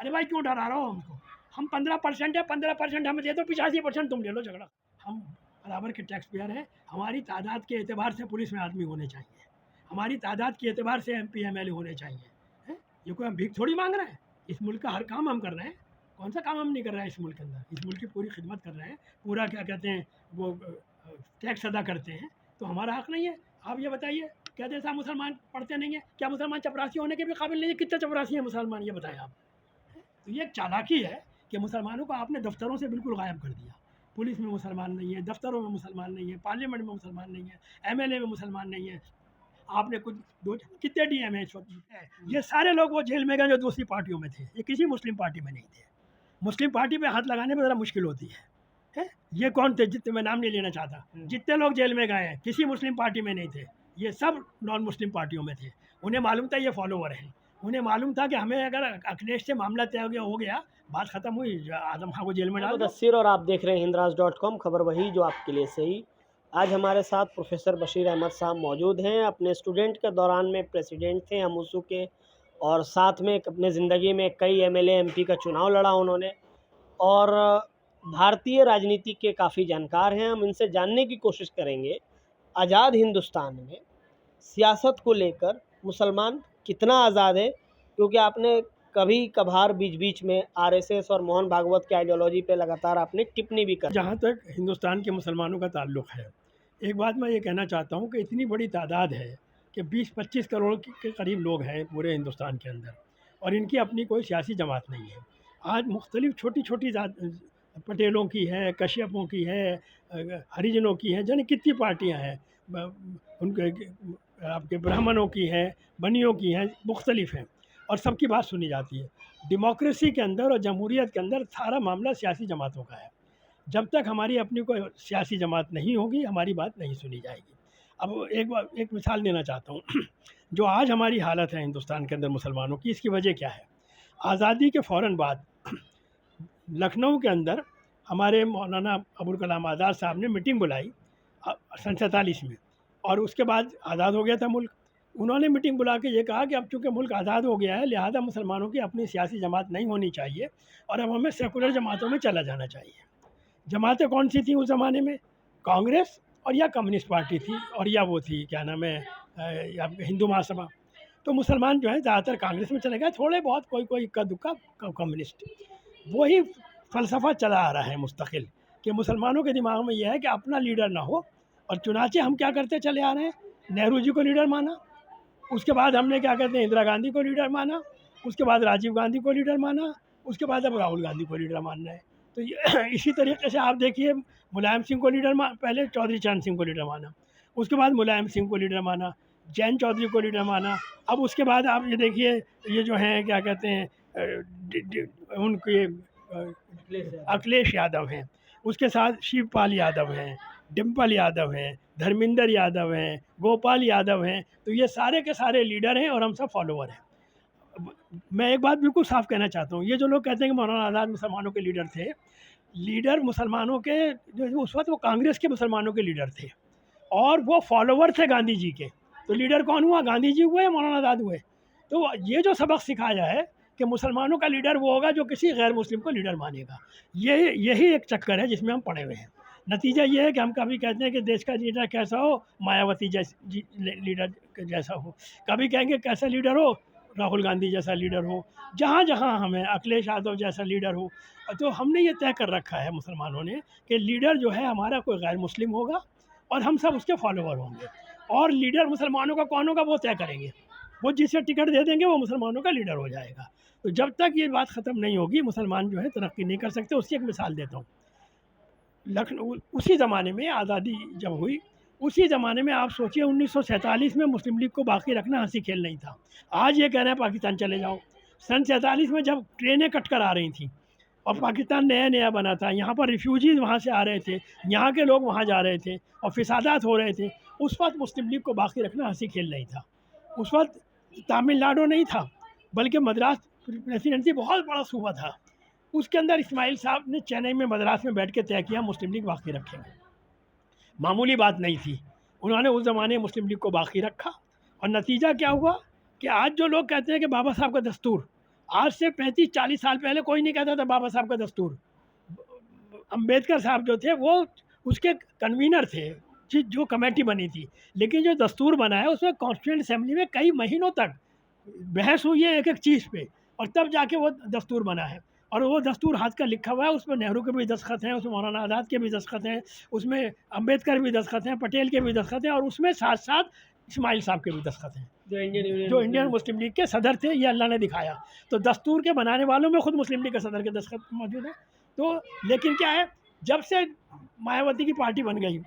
अरे भाई क्यों डरा रहे हो हमको? हम 15% है, 15% हमें दे दो, 85% तुम ले लो झगड़ा। हम बराबर के टैक्स पेयर हैं। हमारी तादाद के एतबार से पुलिस में आदमी होने चाहिए, हमारी तादाद के एतबार से MP MLA होने चाहिए। हैं? ये कोई हम भीख थोड़ी मांग रहे हैं। इस मुल्क का हर काम हम कर रहे हैं। कौन सा काम हम नहीं कर रहे हैं इस मुल्क के अंदर? इस मुल्क की पूरी खिदमत कर रहे हैं, पूरा क्या कहते हैं वो टैक्स अदा करते हैं, तो हमारा हक नहीं है? आप ये बताइए, क्या जैसा मुसलमान पढ़ते नहीं है? क्या मुसलमान चपरासी होने के भी काबिल नहीं है? कितने चपरासी हैं मुसलमान, ये बताएं आप। तो ये एक चालाकी है कि मुसलमानों को आपने दफ्तरों से बिल्कुल गायब कर दिया। पुलिस में मुसलमान नहीं है, दफ्तरों में मुसलमान नहीं है, पार्लियामेंट में मुसलमान नहीं है, MLA में मुसलमान नहीं है। आपने कुछ दो कितने DM है इस वक्त? ये सारे लोग वो जेल में गए जो दूसरी पार्टियों में थे, ये किसी मुस्लिम पार्टी में नहीं थे। मुस्लिम पार्टी पे हाथ लगाने में ज़रा मुश्किल होती है? ये कौन थे? जितने मैं नाम नहीं लेना चाहता, जितने लोग जेल में गए हैं किसी मुस्लिम पार्टी में नहीं थे, ये सब नॉन मुस्लिम पार्टियों में थे। उन्हें मालूम था ये फॉलोवर हैं, उन्हें मालूम था कि हमें अगर अखिलेश से मामला तय हो गया, बात खत्म हुई, आजम खां को जेल में डाल दो। मुदस्सिर और आप देख रहे हैं हिंदराज.com, खबर वही जो आपके लिए सही। आज हमारे साथ प्रोफेसर बशीर अहमद साहब मौजूद हैं। अपने स्टूडेंट के दौरान में प्रेसिडेंट थे हमूसू के, और साथ में अपने ज़िंदगी में कई MLA MP का चुनाव लड़ा उन्होंने, और भारतीय राजनीति के काफ़ी जानकार हैं। हम इनसे जानने की कोशिश करेंगे आज़ाद हिंदुस्तान में सियासत को लेकर मुसलमान कितना आज़ाद है, क्योंकि आपने कभी कभार बीच बीच में RSS और मोहन भागवत के आइडियोलॉजी पे लगातार आपने टिप्पणी भी कर। जहाँ तक हिंदुस्तान के मुसलमानों का ताल्लुक़ है, एक बात मैं ये कहना चाहता हूँ कि इतनी बड़ी तादाद है कि 20-25 करोड़ के करीब लोग हैं पूरे हिंदुस्तान के अंदर, और इनकी अपनी कोई सियासी जमात नहीं है। आज मुख्तलिफ छोटी छोटी पटेलों की है, कश्यपों की है, हरिजनों की है, जाने कितनी पार्टियाँ हैं, उनके आपके ब्राह्मणों की है, बनियों की हैं, मुख्तलिफ हैं, और सबकी बात सुनी जाती है। डेमोक्रेसी के अंदर और जमहूरियत के अंदर सारा मामला सियासी जमातों का है। जब तक हमारी अपनी कोई सियासी जमात नहीं होगी, हमारी बात नहीं सुनी जाएगी। अब एक मिसाल देना चाहता हूँ जो आज हमारी हालत है हिंदुस्तान के अंदर मुसलमानों की, इसकी वजह क्या है? आज़ादी के फ़ौरन बाद लखनऊ के अंदर हमारे मौलाना अबुल कलाम आज़ाद साहब ने मीटिंग बुलाई सन 47 में, और उसके बाद आज़ाद हो गया था मुल्क। उन्होंने मीटिंग बुला के ये कहा कि अब चूँकि मुल्क आज़ाद हो गया है, लिहाजा मुसलमानों की अपनी सियासी जमात नहीं होनी चाहिए, और अब हमें सेकुलर जमातों में चला जाना चाहिए। जमातें कौन सी थी उस ज़माने में? कांग्रेस और या कम्युनिस्ट पार्टी थी, और या वो थी क्या नाम है, या हिंदू महासभा। तो मुसलमान जो है ज़्यादातर कांग्रेस में चले गए, थोड़े बहुत कोई कोई इक्का दुक्का कम्युनिस्ट। वही फ़लसफ़ा चला आ रहा है मुस्तकिल, कि मुसलमानों के दिमाग में यह है कि अपना लीडर ना हो, और चुनाचे हम क्या करते चले आ रहे हैं? नेहरू जी को लीडर माना, उसके बाद हमने क्या कहते हैं इंदिरा गांधी को लीडर माना, उसके बाद राजीव गांधी को लीडर माना, उसके बाद अब राहुल गांधी को लीडर मान रहे हैं। तो ये इसी तरीके से आप देखिए, मुलायम सिंह को लीडर पहले चौधरी चरण सिंह को लीडर माना, उसके बाद मुलायम सिंह को लीडर माना, जैन चौधरी को लीडर माना, अब उसके बाद आप ये देखिए, ये जो हैं क्या कहते हैं उनके अखिलेश यादव हैं, उसके साथ शिवपाल यादव हैं, डिम्पल यादव हैं, धर्मेंद्र यादव हैं, गोपाल यादव हैं। तो ये सारे के सारे लीडर हैं और हम सब फॉलोवर हैं। मैं एक बात बिल्कुल साफ कहना चाहता हूँ, ये जो लोग कहते हैं कि मौलाना आज़ाद मुसलमानों के लीडर थे, लीडर मुसलमानों के जो उस वक्त वो कांग्रेस के मुसलमानों के लीडर थे, और वो फॉलोवर थे गांधी जी के। तो लीडर कौन हुआ? गांधी जी हुए या मौलाना आज़ाद हुए? तो ये जो सबक सिखाया है कि मुसलमानों का लीडर वो होगा जो किसी गैर मुस्लिम को लीडर मानेगा, यही एक चक्कर है जिसमें हम पड़े हुए हैं। नतीजा ये है कि हम कभी कहते हैं कि देश का लीडर कैसा हो, मायावती जैसी लीडर जैसा हो, कभी कहेंगे कैसा लीडर हो, राहुल गांधी जैसा लीडर हो, जहाँ जहाँ हमें अखिलेश यादव जैसा लीडर हो। तो हमने ये तय कर रखा है मुसलमानों ने कि लीडर जो है हमारा कोई गैर मुस्लिम होगा, और हम सब उसके फॉलोवर होंगे, और लीडर मुसलमानों का कौन होगा वो तय करेंगे। वो जिसे टिकट दे देंगे वो मुसलमानों का लीडर हो जाएगा। तो जब तक ये बात ख़त्म नहीं होगी, मुसलमान जो है तरक्की नहीं कर सकते। उसकी एक मिसाल देता हूँ, लखनऊ उसी ज़माने में आज़ादी जब हुई, उसी ज़माने में आप सोचिए 1947 में मुस्लिम लीग को बाकी रखना हंसी खेल नहीं था। आज ये कह रहे हैं पाकिस्तान चले जाओ। सन 47 में जब ट्रेनें कट कर आ रही थी और पाकिस्तान नया नया बना था, यहाँ पर रिफ्यूजीज़ वहाँ से आ रहे थे, यहाँ के लोग वहाँ जा रहे थे और फिसादात हो रहे थे, उस वक्त मुस्लिम लीग को बाकी रखना हंसी खेल नहीं था। उस वक्त तमिलनाडु नहीं था, बल्कि मद्रास प्रेसिडेंसी बहुत बड़ा सूबा था। उसके अंदर इस्माइल साहब ने चेन्नई में मद्रास में बैठ के तय किया मुस्लिम लीग बाकी रखेंगे। मामूली बात नहीं थी, उन्होंने उस ज़माने मुस्लिम लीग को बाकी रखा, और नतीजा क्या हुआ कि आज जो लोग कहते हैं कि बाबा साहब का दस्तूर, आज से 35-40 साल पहले कोई नहीं कहता था बाबा साहब का दस्तूर। अम्बेडकर साहब जो थे वो उसके कन्वीनर थे, जो कमेटी बनी थी। लेकिन जो दस्तूर बना है उसमें कॉन्स्टिट्यूंट असेंबली में कई महीनों तक बहस हुई है एक एक चीज़ पे, और तब जाके वो दस्तूर बना है। और वो दस्तूर हाथ का लिखा हुआ है, उसमें नेहरू के भी दस्तखत हैं, उसमें मौलाना आज़ाद के भी दस्तखत हैं, उसमें अम्बेडकर भी दस्तखत हैं, पटेल के भी दस्तखत हैं, और उसमें साथ साथ इस्माइल साहब के भी दस्तखत हैं, जो इंडियन मुस्लिम लीग के सदर थे। ये अल्लाह ने दिखाया। तो दस्तूर के बनाने वालों में खुद मुस्लिम लीग के सदर के दस्तखत मौजूद हैं। तो लेकिन क्या है, जब से मायावती की पार्टी बन गई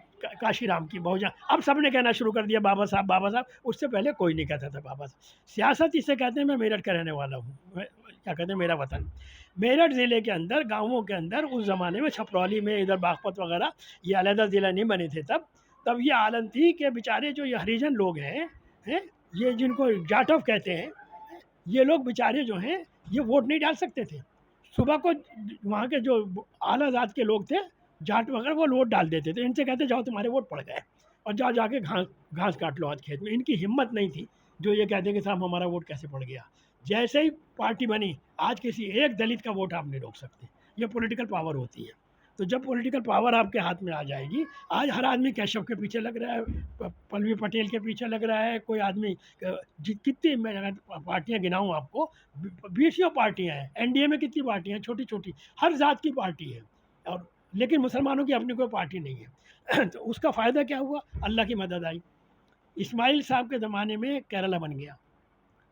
काशीराम की बहुजन, अब सब ने कहना शुरू कर दिया बाबा साहब बाबा साहब। उससे पहले कोई नहीं कहता था बाबा साहब। सियासत इसे कहते हैं। मैं मेरठ का रहने वाला हूँ, क्या कहते हैं, मेरा वतन मेरठ ज़िले के अंदर, गाँवों के अंदर उस ज़माने में छपरौली में, इधर बागपत वगैरह, ये अलहदा ज़िला नहीं बने थे तब ये हालत थी कि बेचारे जो ये हरिजन लोग हैं, ये जिनको जाटव कहते हैं, ये लोग बेचारे जो हैं ये वोट नहीं डाल सकते थे। सुबह को वहाँ के जो आला जात के लोग थे, जाट वगैरह, वो वोट डाल देते थे। इनसे कहते जाओ तुम्हारे वोट पड़ गए, और जाओ जाके घास घास काट लो आज खेत में। इनकी हिम्मत नहीं थी जो ये कहते कि साहब हमारा वोट कैसे पड़ गया। जैसे ही पार्टी बनी, आज किसी एक दलित का वोट आप नहीं रोक सकते। ये पॉलिटिकल पावर होती है। तो जब पॉलिटिकल पावर आपके हाथ में आ जाएगी, आज हर आदमी कैशव के पीछे लग रहा है, पल्लवी पटेल के पीछे लग रहा है, कोई आदमी कितनी, मैं अगर पार्टियाँ गिनाऊँ आपको, 20 पार्टियाँ हैं। एनडीए में कितनी पार्टियाँ हैं, छोटी छोटी, हर जात की पार्टी है। और लेकिन मुसलमानों की अपनी कोई पार्टी नहीं है। तो उसका फ़ायदा क्या हुआ, अल्लाह की मदद आई। इस्माइल साहब के ज़माने में केरला बन गया,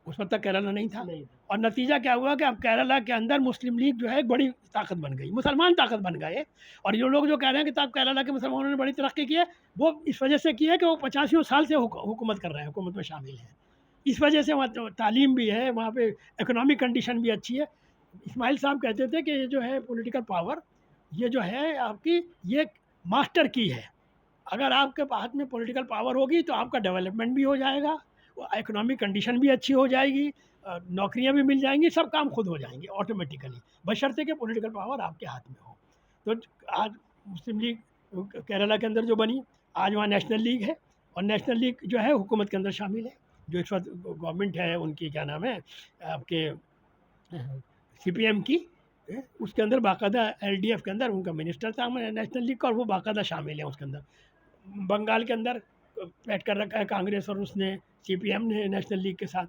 उस वक्त तक केरला नहीं था। और नतीजा क्या हुआ कि अब केरला के अंदर मुस्लिम लीग जो है एक बड़ी ताकत बन गई, मुसलमान ताकत बन गए। और ये लोग जो कह रहे हैं कि तब केरला के मुसलमानों ने बड़ी तरक्की की है, वो इस वजह से की है कि वो 85 साल से हुकूमत कर रहे हैं, हुकूमत में शामिल हैं। इस वजह से वहाँ तो तालीम भी है, वहाँ पे इकोनॉमिक कंडीशन भी अच्छी है। इस्माइल साहब कहते थे कि ये जो है पॉलिटिकल पावर, ये जो है आपकी, ये मास्टर की है। अगर आपके हाथ में पॉलिटिकल पावर होगी तो आपका डेवलपमेंट भी हो जाएगा, इकोनॉमिक कंडीशन भी अच्छी हो जाएगी, नौकरियां भी मिल जाएंगी, सब काम खुद हो जाएंगे ऑटोमेटिकली, बशर्ते कि पॉलिटिकल पावर आपके हाथ में हो। तो आज मुस्लिम लीग केरला के अंदर जो बनी, आज वहाँ नेशनल लीग है, और नेशनल लीग जो है हुकूमत के अंदर शामिल है। जो इस वक्त गवर्नमेंट है उनकी, क्या नाम है आपके, सीपीएम की, उसके अंदर बाकायदा एलडीएफ के अंदर उनका मिनिस्टर था नेशनल लीग का, और वो बाकायदा शामिल है उसके अंदर। बंगाल के अंदर पैठ कर रखा है कांग्रेस और उसने, सीपीएम ने नेशनल लीग के साथ।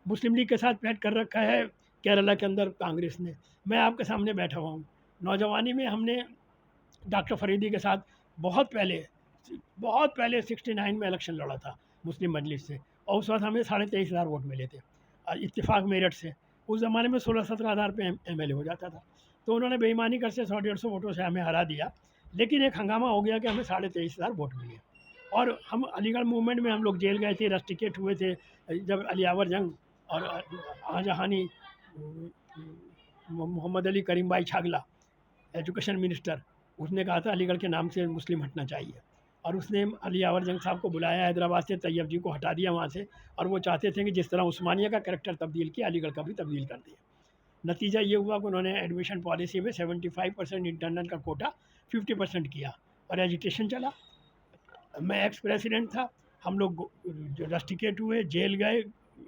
मुस्लिम लीग के साथ पैठ कर रखा है केरला के अंदर कांग्रेस ने। मैं आपके सामने बैठा हुआ हूँ। नौजवानी में हमने डॉक्टर फरीदी के साथ बहुत पहले 69 में इलेक्शन लड़ा था मुस्लिम मजलिस से, और उस वक्त हमें 23,500 वोट मिले थे इत्तेफाक मेरठ से। उस ज़माने में 16-17 हज़ार पे एमएलए हो जाता था। तो उन्होंने बेईमानी कर से 100-150 वोटों से हमें हरा दिया। लेकिन एक हंगामा हो गया कि हमें 23,500 वोट मिले, और हम अलीगढ़ मूवमेंट में हम लोग जेल गए थे, रस्टिकेट हुए थे। जब अलियावर जंग और आजहानी, मोहम्मद अली करीम भाई छागला, एजुकेशन मिनिस्टर, उसने कहा था अलीगढ़ के नाम से मुस्लिम हटना चाहिए, और उसने अलियावर जंग साहब को बुलाया हैदराबाद से, तैयब जी को हटा दिया वहाँ से। और वो चाहते थे कि जिस तरह उस्मानिया का कैरेक्टर तब्दील किया, अलीगढ़ का भी तब्दील कर दिया। नतीजा ये हुआ कि उन्होंने एडमिशन पॉलिसी में 75% इंटरनल का कोटा 50% किया, और एजुटेशन चला। मैं एक्स प्रेसिडेंट था, हम लोग रस्टिकेट हुए, जेल गए,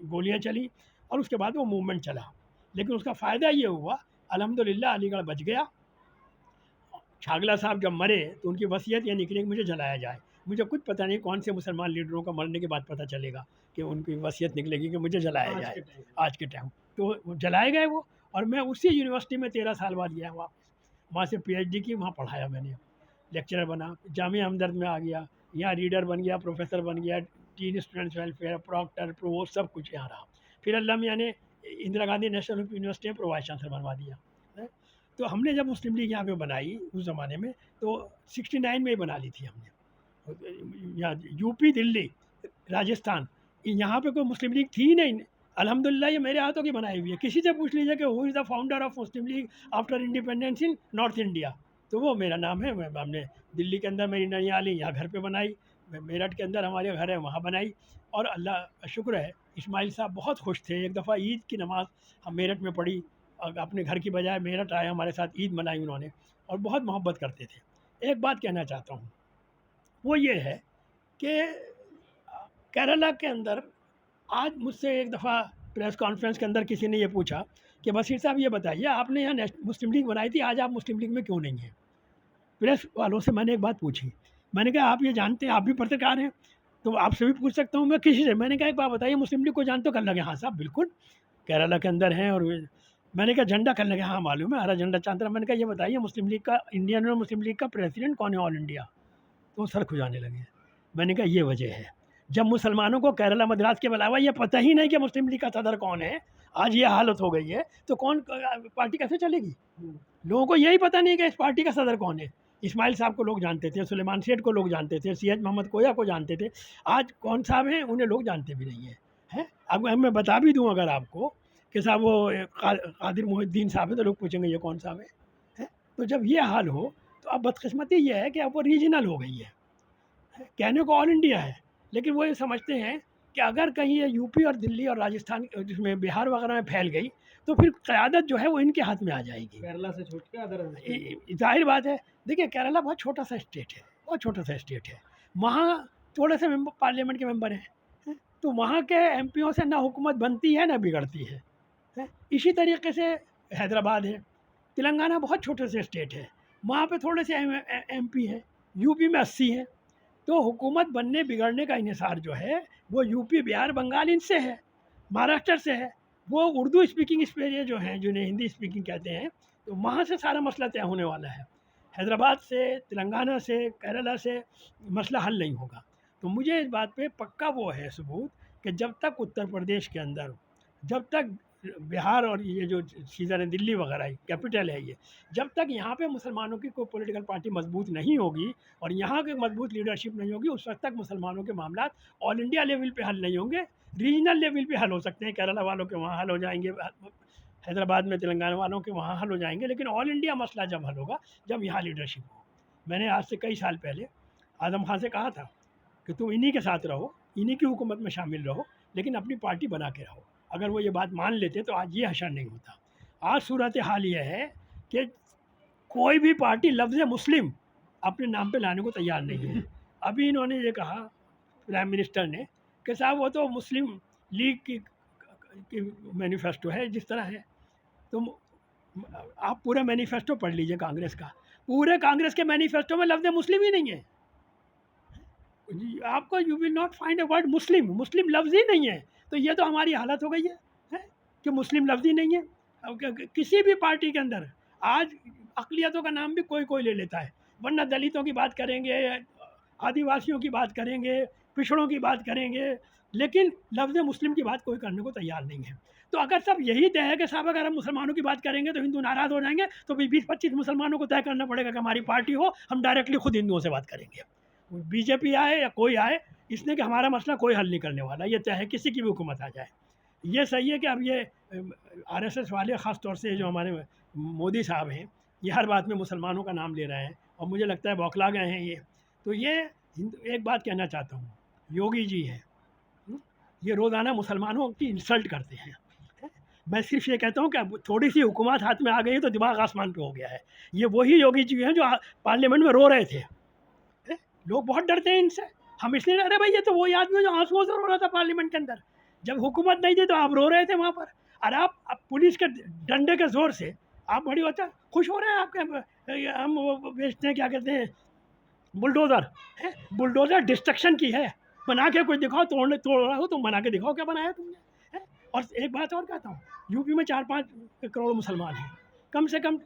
गोलियां चली, और उसके बाद वो मूवमेंट चला। लेकिन उसका फ़ायदा ये हुआ, अल्हम्दुलिल्लाह अलीगढ़ बच गया। छागला साहब जब मरे तो उनकी वसीयत ये निकली कि मुझे जलाया जाए। मुझे कुछ पता नहीं कौन से मुसलमान लीडरों का मरने के बाद पता चलेगा कि उनकी वसीयत निकलेगी कि मुझे जलाया जाए आज के टाइम। तो जलाए गए वो, और मैं उसी यूनिवर्सिटी में 13 साल बाद गया वापस, वहाँ से पीएचडी की, वहाँ पढ़ाया मैंने, लेक्चरर बना, जामिया हमदर्द में आ गया, यहाँ रीडर बन गया, प्रोफेसर बन गया, dean students welfare, proctor, provost, सब कुछ यहाँ रहा। फिर अल्लाह मियाँ ने इंदिरा गांधी नेशनल यूनिवर्सिटी में प्रो वाइस चांसलर बनवा दिया। तो हमने जब मुस्लिम लीग यहाँ पे बनाई उस ज़माने में, तो 69 में ही बना ली थी हमने। यहाँ यूपी, दिल्ली, राजस्थान, यहाँ पे कोई मुस्लिम लीग थी ही नहीं। अल्हम्दुलिल्लाह ये मेरे हाथों की बनाई हुई है। किसी से पूछ लीजिए कि who is the founder of Muslim league after independence in north India, तो वो मेरा नाम है। हमने दिल्ली के अंदर मेरी ननियाली, यहाँ घर पे बनाई, मेरठ के अंदर हमारे घर है, वहाँ बनाई। और अल्लाह का शुक्र है, इस्माइल साहब बहुत खुश थे। एक दफ़ा ईद की नमाज़ हम मेरठ में पढ़ी, अपने घर की बजाय मेरठ आए, हमारे साथ ईद मनाई उन्होंने, और बहुत मोहब्बत करते थे। एक बात कहना चाहता हूँ, वो ये है कि केरला के अंदर आज मुझसे एक दफ़ा प्रेस कॉन्फ्रेंस के अंदर किसी ने ये पूछा कि बशीर साहब ये बताइए, आपने यहाँ मुस्लिम लीग बनाई थी, आज आप मुस्लिम लीग में क्यों नहीं हैं? प्रेस वालों से मैंने एक बात पूछी, मैंने कहा आप ये जानते हैं, आप भी पत्रकार हैं, तो आपसे भी पूछ सकता हूँ मैं किसी से। मैंने कहा एक बात बताइए, मुस्लिम लीग को जानते हो? करने लगे हाँ साहब बिल्कुल, केरला के अंदर हैं। और मैंने कहा झंडा? करने लगे हाँ मालूम है, हरा झंडा चांद रहा। मैंने कहा ये बताइए, मुस्लिम लीग का, इंडियन और मुस्लिम लीग का प्रेसिडेंट कौन है ऑल इंडिया? तो वो सर खुजाने लगे। मैंने कहा ये वजह है, जब मुसलमानों को केरला मद्रास के अलावा ये पता ही नहीं कि मुस्लिम लीग का सदर कौन है, आज ये हालत हो गई है, तो कौन पार्टी कैसे चलेगी? लोगों को यही पता नहीं कि इस पार्टी का सदर कौन है। इस्माइल साहब को लोग जानते थे, सुलेमान सेठ को लोग जानते थे, सीएच मोहम्मद कोया को जानते थे, आज कौन साहब हैं उन्हें लोग जानते भी नहीं हैं। अब मैं बता भी दूं अगर आपको कि साहब वो कादिर मोहिद्दीन साहब है, तो लोग पूछेंगे ये कौन साहब है? तो जब ये हाल हो, तो अब बदकिस्मती ये है कि अब वो रीजनल हो गई है। कहने को ऑल इंडिया है, लेकिन वो ये समझते हैं कि अगर कहीं ये यूपी और दिल्ली और राजस्थान जिसमें बिहार वगैरह में फैल गई, तो फिर क़यादत जो है वो इनके हाथ में आ जाएगी। केरला से छूट के अदर जाहिर बात है, देखिए केरला बहुत छोटा सा स्टेट है, बहुत छोटा सा स्टेट है, वहाँ थोड़े से मेंबर पार्लियामेंट के मेंबर हैं, तो वहाँ के एमपीओ से ना हुकूमत बनती है ना बिगड़ती है। इसी तरीके से हैदराबाद है, तेलंगाना बहुत छोटे से स्टेट है, वहाँ पे थोड़े से एमपी हैं, यूपी में 80 हैं। तो हुकूमत बनने बिगड़ने का इन्हिसार जो है वो यूपी बिहार बंगाल इनसे है, महाराष्ट्र से है, वो उर्दू स्पीकिंग एरिया जो हैं, जिन्हें हिंदी स्पीकिंग कहते हैं, तो वहाँ से सारा मसला तय होने वाला है। हैदराबाद से, तेलंगाना से, केरला से मसला हल नहीं होगा। तो मुझे इस बात पे पक्का वो है सबूत कि जब तक उत्तर प्रदेश के अंदर, जब तक बिहार और ये जो सीज़न है दिल्ली वगैरह कैपिटल है ये, जब तक यहाँ पे मुसलमानों की कोई पॉलिटिकल पार्टी मजबूत नहीं होगी और यहाँ की मजबूत लीडरशिप नहीं होगी, उस वक्त तक मुसलमानों के मामला ऑल इंडिया लेवल पे हल नहीं होंगे, रीजनल लेवल पे हल हो सकते हैं। केरला वालों के वहाँ हल हो जाएंगे, हैदराबाद में तेलंगाना वालों के वहाँ हल हो जाएंगे, लेकिन ऑल इंडिया मसला जब हल होगा जब यहाँ लीडरशिप हो। मैंने आज से कई साल पहले आज़म खान से कहा था कि तुम इन्हीं के साथ रहो, इन्हीं की हुकूमत में शामिल रहो, लेकिन अपनी पार्टी बना के रहो। अगर वो ये बात मान लेते तो आज ये हशर नहीं होता। आज सूरत हाल ये है कि कोई भी पार्टी लफ्ज़ मुस्लिम अपने नाम पे लाने को तैयार नहीं है। अभी इन्होंने ये कहा प्राइम मिनिस्टर ने कि साहब वो तो मुस्लिम लीग की मैनिफेस्टो है जिस तरह है, तो आप पूरा मैनिफेस्टो पढ़ लीजिए कांग्रेस का, पूरे कांग्रेस के मैनिफेस्टो में लफ्ज़ मुस्लिम ही नहीं है। आपको you will not find a word Muslim, Muslim लफ्ज़ ही नहीं है। तो ये तो हमारी हालत हो गई है कि मुस्लिम लफ्ज़ ही नहीं है। अब किसी भी पार्टी के अंदर आज अक़लियतों का नाम भी कोई कोई ले लेता है, वरना दलितों की बात करेंगे, आदिवासियों की बात करेंगे, पिछड़ों की बात करेंगे, लेकिन लफ्ज़ मुस्लिम की बात कोई करने को तैयार नहीं है। तो अगर सब यही तय है कि साहब अगर हम मुसलमानों की बात करेंगे तो हिंदू नाराज़ हो जाएंगे, तो 20-25 मुसलमानों को तय करना पड़ेगा कि हमारी पार्टी हो, हम डायरेक्टली खुद हिंदुओं से बात करेंगे। बीजेपी आए या कोई आए, इसने कि हमारा मसला कोई हल नहीं करने वाला, ये तय है किसी की भी हुकूमत आ जाए। ये सही है कि अब ये आरएसएस वाले ख़ास तौर से जो हमारे मोदी साहब हैं, ये हर बात में मुसलमानों का नाम ले रहे हैं और मुझे लगता है बौखला गए हैं ये। तो ये एक बात कहना चाहता हूँ, योगी जी हैं, ये रोज़ाना मुसलमानों की इंसल्ट करते हैं। मैं सिर्फ ये कहता हूँ कि अब थोड़ी सी हुकूमत हाथ में आ गई है तो दिमाग आसमान पे हो गया है। ये वही योगी जी हैं जो पार्लियामेंट में रो रहे थे। लोग बहुत डरते हैं इनसे, हम इसलिए, अरे भाई ये तो वही आदमी जो आंसुओं से रो रहा था पार्लियामेंट के अंदर, जब हुकूमत नहीं थी तो आप रो रहे थे वहाँ पर। और आप पुलिस के डंडे के ज़ोर से आप बड़ी होता खुश हो रहे हैं, आपके हम वो बेचते हैं क्या कहते हैं बुलडोज़र है, बुलडोज़र डिस्ट्रक्शन की है, बना के कुछ दिखाओ, तोड़ रहा हो तुम, बना के दिखाओ क्या बनाया तुमने है। और एक बात और कहता हूँ, यूपी में 4-5 करोड़ मुसलमान हैं, कम से कम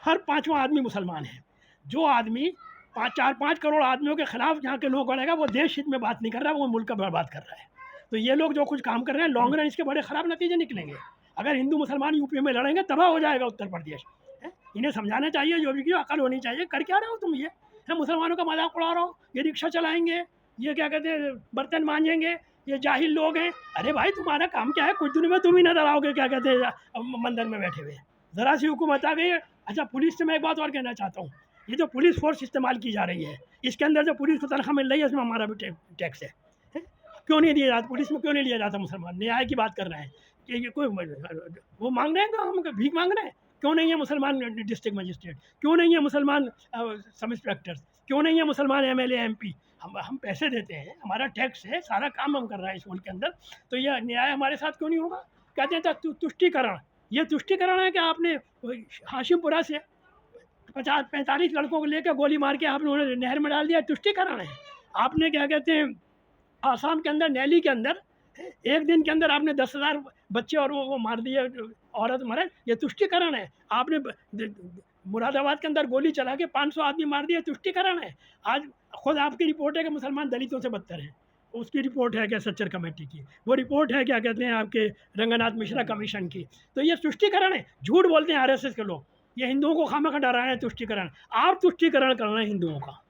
हर 5वां आदमी मुसलमान है। जो आदमी 4-5 करोड़ आदमियों के खिलाफ यहाँ के लोग बढ़ेगा, वो देश हित में बात नहीं कर रहा है, वो मुल्क का बर्बाद कर रहा है। तो ये लोग जो कुछ काम कर रहे हैं, लॉन्ग रन इसके बड़े ख़राब नतीजे निकलेंगे। अगर हिंदू मुसलमान यूपी में लड़ेंगे तबाह हो जाएगा उत्तर प्रदेश है। इन्हें समझाना चाहिए, योगी की अकल होनी चाहिए, कर क्या रहे हो तुम, ये है मुसलमानों का मजाक उड़ा रहे हो, ये रिक्शा चलाएंगे, ये क्या कहते हैं बर्तन मांजेंगे, ये जाहिल लोग हैं। अरे भाई तुम्हारा काम क्या है, कुछ दिन में तुम ही नजर आओगे क्या कहते हैं मंदिर में बैठे हुए, ज़रा सी हुकूमत आ गई है। अच्छा, पुलिस से मैं एक बात और कहना चाहता हूँ, ये जो पुलिस फोर्स इस्तेमाल की जा रही है, इसके अंदर जो पुलिस को तनख्वाह मिल रही है, इसमें हमारा भी टैक्स है। क्यों नहीं दिया जाता पुलिस में, क्यों नहीं लिया जाता? मुसलमान न्याय की बात कर रहे हैं कि ये कोई वो मांग रहे हैं तो हम भीख मांग रहे हैं? क्यों नहीं है मुसलमान डिस्ट्रिक्ट मजिस्ट्रेट, क्यों नहीं है मुसलमान सब इंस्पेक्टर्स, क्यों नहीं है मुसलमान एमएलए एमपी? हम पैसे देते हैं, हमारा टैक्स है, सारा काम हम कर रहे हैं इस मुल्क के अंदर, तो यह न्याय हमारे साथ क्यों नहीं होगा? कहते हैं तुष्टिकरण, ये तुष्टिकरण है कि आपने हाशिमपुरा से 50-45 लड़कों को लेकर गोली मार के आपने उन्हें नहर में डाल दिया, तुष्टिकरण है। आपने क्या कहते हैं आसाम के अंदर नैली के अंदर एक दिन के अंदर आपने 10,000 बच्चे और वो मार दिए, औरत मरे, ये तुष्टिकरण है। आपने मुरादाबाद के अंदर गोली चला के 500 आदमी मार दिए, तुष्टिकरण है। आज खुद आपकी रिपोर्ट है कि मुसलमान दलितों से बदतर हैं, उसकी रिपोर्ट है क्या सच्चर कमेटी की, वो रिपोर्ट है क्या कहते हैं आपके रंगनाथ मिश्रा कमीशन की। तो ये तुष्टिकरण है, झूठ बोलते हैं आरएसएस के लोग, ये हिंदुओं को खामखा डरा रहे हैं तुष्टिकरण। आप तुष्टिकरण कर रहे हैं हिंदुओं का,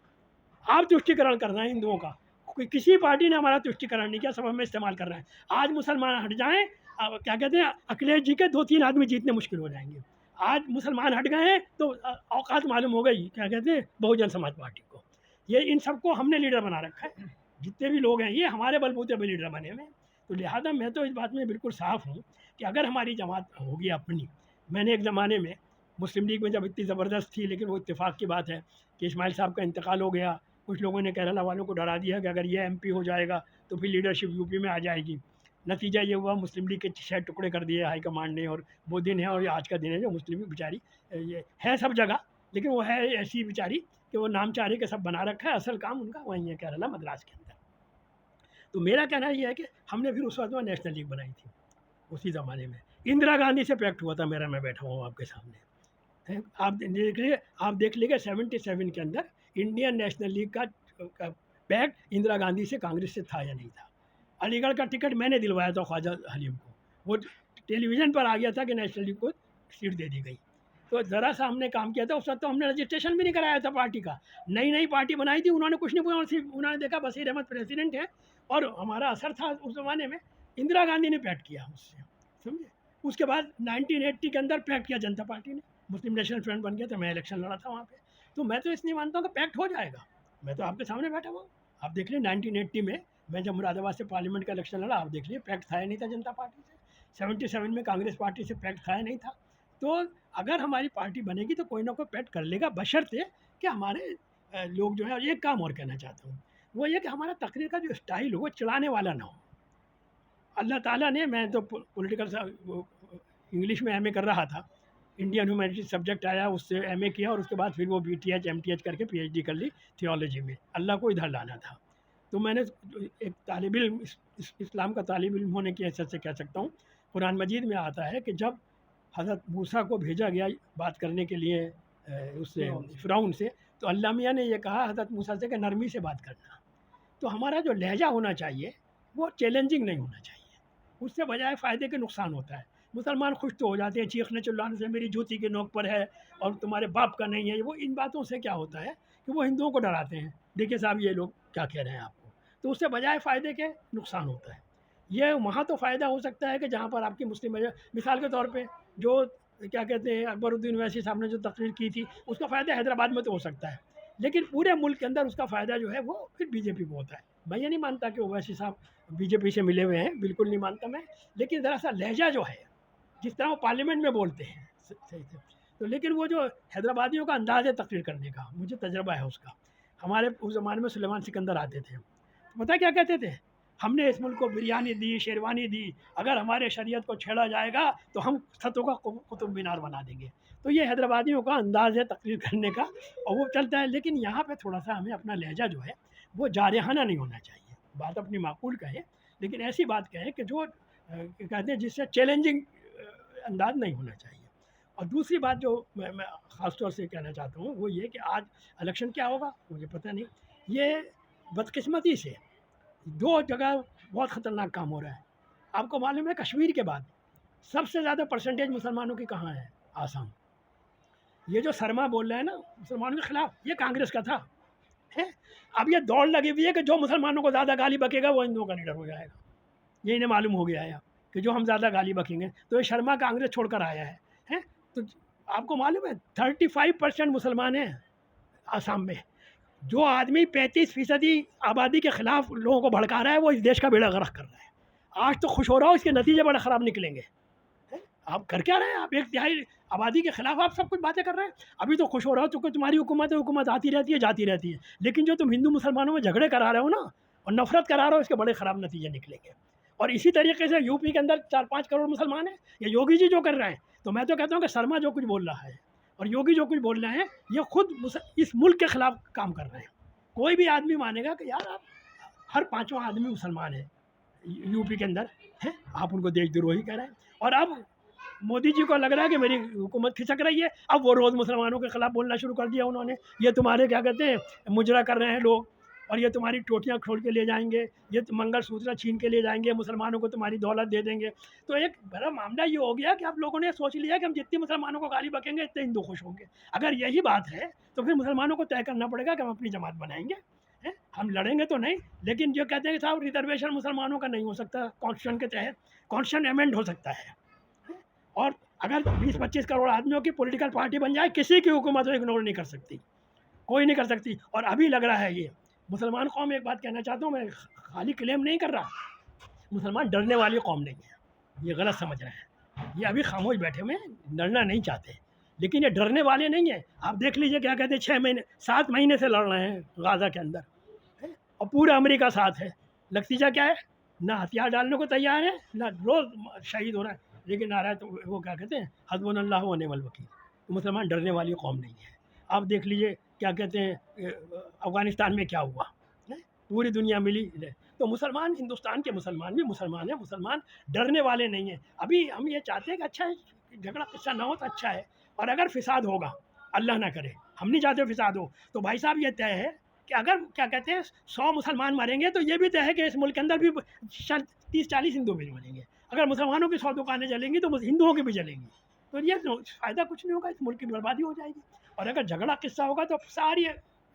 आप तुष्टिकरण कर रहे हैं हिंदुओं का। किसी पार्टी ने हमारा तुष्टिकरण नहीं किया, सब हमें इस्तेमाल कर रहे हैं। आज मुसलमान हट जाएं, क्या कहते हैं अखिलेश जी के 2-3 आदमी जीतने मुश्किल हो जाएंगे। आज मुसलमान हट गए हैं तो औकात मालूम हो गई क्या कहते हैं बहुजन समाज पार्टी को। ये इन सबको हमने लीडर बना रखा है, जितने भी लोग हैं ये हमारे बलबूते पे लीडर बने हुए हैं। तो लिहाजा मैं तो इस बात में बिल्कुल साफ़ हूँ कि अगर हमारी जमात होगी अपनी, मैंने एक ज़माने में मुस्लिम लीग में जब इतनी ज़बरदस्त थी, लेकिन वो इत्तेफाक की बात है कि इस्माइल साहब का इंतकाल हो गया। कुछ लोगों ने केरला वालों को डरा दिया कि अगर ये एमपी हो जाएगा तो फिर लीडरशिप यूपी में आ जाएगी। नतीजा ये हुआ मुस्लिम लीग के 6 टुकड़े कर दिए हाईकमांड ने, और वो दिन है और ये आज का दिन है जो मुस्लिम लीग बेचारी ये है सब जगह, लेकिन वो है ऐसी बेचारी कि वो नाम चाह रही के सब बना रखा है, असल काम उनका वहीं है केरला मद्रास के अंदर। तो मेरा कहना ये है कि हमने फिर उस वक्त में नेशनल लीग बनाई थी उसी ज़माने में, इंदिरा गांधी से पैक्ट हुआ था मेरा, मैं बैठा हुआ हूँ आपके सामने है। आप देख लीजिए 77 के अंदर इंडियन नेशनल लीग का पैक्ट इंदिरा गांधी से कांग्रेस से था या नहीं था। अलीगढ़ का टिकट मैंने दिलवाया था ख्वाजा हलीम को, वो टेलीविज़न पर आ गया था कि नेशनल लीग को सीट दे दी गई। तो ज़रा सा हमने काम किया था, उस वक्त तो हमने रजिस्ट्रेशन भी नहीं कराया था पार्टी का, नई नई पार्टी बनाई थी, उन्होंने कुछ नहीं बोला, सिर्फ उन्होंने देखा बशीर अहमद प्रेसिडेंट है और हमारा असर था उस ज़माने में। इंदिरा गांधी ने पैक्ट किया उससे, समझे। उसके बाद 1980 के अंदर पैक्ट किया जनता पार्टी ने, मुस्लिम नेशनल फ्रंट बन गया था, मैं इलेक्शन लड़ा था वहाँ पे। तो मैं तो इसलिए मानता हूँ कि पैक्ट हो जाएगा, मैं तो आपके सामने बैठा हुआ हूँ। आप देख लीजिए 1980 में मैं जब मुरादाबाद से पार्लियामेंट का इलेक्शन लड़ा, आप देख लीजिए पैक्ट था या नहीं था जनता पार्टी से। 77 में कांग्रेस पार्टी से पैक्ट था या नहीं था। तो अगर हमारी पार्टी बनेगी तो कोई ना कोई पैक्ट कर लेगा, बशर्ते कि हमारे लोग जो है। और एक काम और कहना चाहता हूँ, वो ये कि हमारा तकरीर का जो स्टाइल हो वो चिढ़ाने वाला ना हो। अल्लाह ताला ने, मैं तो पॉलिटिकल इंग्लिश में एमए कर रहा था, इंडियन ह्यूमैनिटीज सब्जेक्ट आया, उससे एमए किया और उसके बाद फिर वो बीटीएच एमटीएच करके पीएचडी कर ली थियोलॉजी में। अल्लाह को इधर लाना था। तो मैंने एक तालिब इल्म, इस्लाम का तालिब इल्म होने की हैसियत से कह सकता हूँ, कुरान मजीद में आता है कि जब हज़रत मूसा को भेजा गया बात करने के लिए उससे फ़िरौन से, तो अल्लाह मियाँ ने ये कहा हज़रत मूसा से कि नरमी से बात करना। तो हमारा जो लहजा होना चाहिए वो चैलेंजिंग नहीं होना चाहिए, उससे बजाय फ़ायदे के नुकसान होता है। मुसलमान खुश तो हो जाते हैं चीखने चिल्लाने से, मेरी जूती की नोक पर है और तुम्हारे बाप का नहीं है। वो इन बातों से क्या होता है कि वो हिंदुओं को डराते हैं, देखिए साहब ये लोग क्या कह रहे हैं आपको। तो उससे बजाय फ़ायदे के नुकसान होता है। ये वहाँ तो फ़ायदा हो सकता है कि जहाँ पर आपकी मुस्लिम मिसाल के तौर पे जो क्या कहते हैं अकबरुद्दीन वैसी साहब ने जो तकरीर की थी, उसका फ़ायदा हैदराबाद में तो हो सकता है, लेकिन पूरे मुल्क के अंदर उसका फ़ायदा जो है वो फिर बीजेपी को होता है। मैं ये नहीं मानता कि ओवैसी साहब बीजेपी से मिले हुए हैं, बिल्कुल नहीं मानता मैं, लेकिन ज़रा सा लहजा जो है, जिस तरह वो पार्लियामेंट में बोलते हैं सही से, तो लेकिन वो जो हैदराबादियों का अंदाज़ है तकरीर करने का, मुझे तजर्बा है उसका। हमारे उस ज़माने में सुलेमान सिकंदर आते थे, तो पता क्या कहते थे, हमने इस मुल्क को बिरयानी दी, शेरवानी दी, अगर हमारे शरीयत को छेड़ा जाएगा तो हम सतों का कुतुब मीनार बना देंगे। तो ये हैदराबादियों का अंदाज़ है तकरीर करने का और वो चलता है। लेकिन यहाँ पे थोड़ा सा हमें अपना लहजा जो है वो जारहाना नहीं होना चाहिए, बात अपनी माकूल कहे, लेकिन ऐसी बात कहे कि जो कहते हैं जिससे चैलेंजिंग अंदाज नहीं होना चाहिए। और दूसरी बात जो मैं ख़ास तौर से कहना चाहता हूँ वो ये कि आज इलेक्शन क्या होगा मुझे पता नहीं। ये बदकिस्मती से दो जगह बहुत ख़तरनाक काम हो रहा है। आपको मालूम है कश्मीर के बाद सबसे ज़्यादा परसेंटेज मुसलमानों की कहाँ है? आसाम। ये जो शर्मा बोल रहे हैं ना मुसलमानों के ख़िलाफ़, ये कांग्रेस का था है। अब ये दौड़ लगी हुई है कि जो मुसलमानों को ज़्यादा गाली बकेगा वो हिंदुओं का लीडर हो जाएगा। ये इन्हें मालूम हो गया है कि जो हम ज़्यादा गाली बकेंगे, तो ये शर्मा कांग्रेस छोड़कर आया है। तो आपको मालूम है 35% मुसलमान हैं आसाम में। जो आदमी 35% आबादी के ख़िलाफ़ लोगों को भड़का रहा है वो इस देश का बेड़ा गर्क कर रहा है। आज तो खुश हो रहा हो, इसके नतीजे बड़े ख़राब निकलेंगे। आप कर क्या रहे हैं? आप 1/3 आबादी के ख़िलाफ़ आप सब कुछ बातें कर रहे हैं। अभी तो खुश हो रहा हो क्योंकि तुम्हारी हुकूमत आती रहती है जाती रहती है, लेकिन जो तुम हिंदू मुसलमानों में झगड़े करा रहे हो ना और नफ़रत करा रहे हो, इसके बड़े ख़राब नतीजे निकलेंगे। और इसी तरीके से यूपी के अंदर 4-5 करोड़ मुसलमान हैं। ये योगी जी जो कर रहे हैं, तो मैं तो कहता हूँ कि शर्मा जो कुछ बोल रहा है और योगी जो कुछ बोल रहे हैं, ये खुद इस मुल्क के ख़िलाफ़ काम कर रहे हैं। कोई भी आदमी मानेगा कि यार आप हर 5वां आदमी मुसलमान है यूपी के अंदर, हैं? आप उनको देशद्रोही कह रहे हैं। और अब मोदी जी को लग रहा है कि मेरी हुकूमत खिसक रही है, अब वो रोज़ मुसलमानों के ख़िलाफ़ बोलना शुरू कर दिया उन्होंने। ये तुम्हारे क्या कहते हैं, मुजरा कर रहे हैं लोग, और ये तुम्हारी टोटियाँ खोल के ले जाएंगे, ये मंगलसूत्र छीन के ले जाएंगे, मुसलमानों को तुम्हारी दौलत दे देंगे। तो एक बड़ा मामला ये हो गया कि आप लोगों ने सोच लिया कि हम जितने मुसलमानों को गाली बकेंगे इतने हिंदू खुश होंगे। अगर यही बात है तो फिर मुसलमानों को तय करना पड़ेगा कि हम अपनी जमात बनाएंगे, हैं? हम लड़ेंगे तो नहीं, लेकिन जो कहते हैं कि साहब रिजर्वेशन मुसलमानों का नहीं हो सकता कॉन्स्टिट्यूशन के तहत, कॉन्स्टिट्यूशन अमेंड हो सकता है। और अगर 20-25 करोड़ आदमियों की पॉलिटिकल पार्टी बन जाए, किसी की हुकूमत को इग्नोर नहीं कर सकती, कोई नहीं कर सकती। और अभी लग रहा है ये मुसलमान कौम, एक बात कहना चाहता हूँ, मैं खाली क्लेम नहीं कर रहा, मुसलमान डरने वाली कौम नहीं है, ये गलत समझ रहे हैं। ये अभी खामोश बैठे हुए हैं, डरना नहीं चाहते, लेकिन ये डरने वाले नहीं हैं। आप देख लीजिए क्या कहते हैं, 6 महीने 7 महीने से लड़ रहे हैं गाज़ा के अंदर, है? और पूरा अमेरिका साथ है। नतीजा क्या है, ना हथियार डालने को तैयार है, ना रोज़ शहीद हो रहा है, लेकिन नारा तो वो क्या कहते हैं, हस्बुनल्लाहु व निअमल वकील। तो मुसलमान डरने वाली कौम नहीं है। आप देख लीजिए क्या कहते हैं, अफ़गानिस्तान में क्या हुआ, है? पूरी दुनिया मिली है। तो मुसलमान, हिंदुस्तान के मुसलमान भी मुसलमान हैं, मुसलमान डरने वाले नहीं हैं। अभी हम ये चाहते हैं कि अच्छा है, झगड़ा किस्सा ना हो तो अच्छा है, और अगर फिसाद होगा, अल्लाह ना करे, हम नहीं चाहते फिसाद हो, तो भाई साहब ये तय है कि अगर क्या कहते हैं 100 मुसलमान मरेंगे, तो ये भी तय है कि इस मुल्क के अंदर भी 30-40 हिंदू भी मरेंगे। अगर मुसलमानों की 100 दुकानें जलेंगी तो हिंदुओं की भी जलेंगी, तो ये फ़ायदा कुछ नहीं होगा, इस मुल्क की बर्बादी हो जाएगी। और अगर झगड़ा किस्सा होगा तो सारी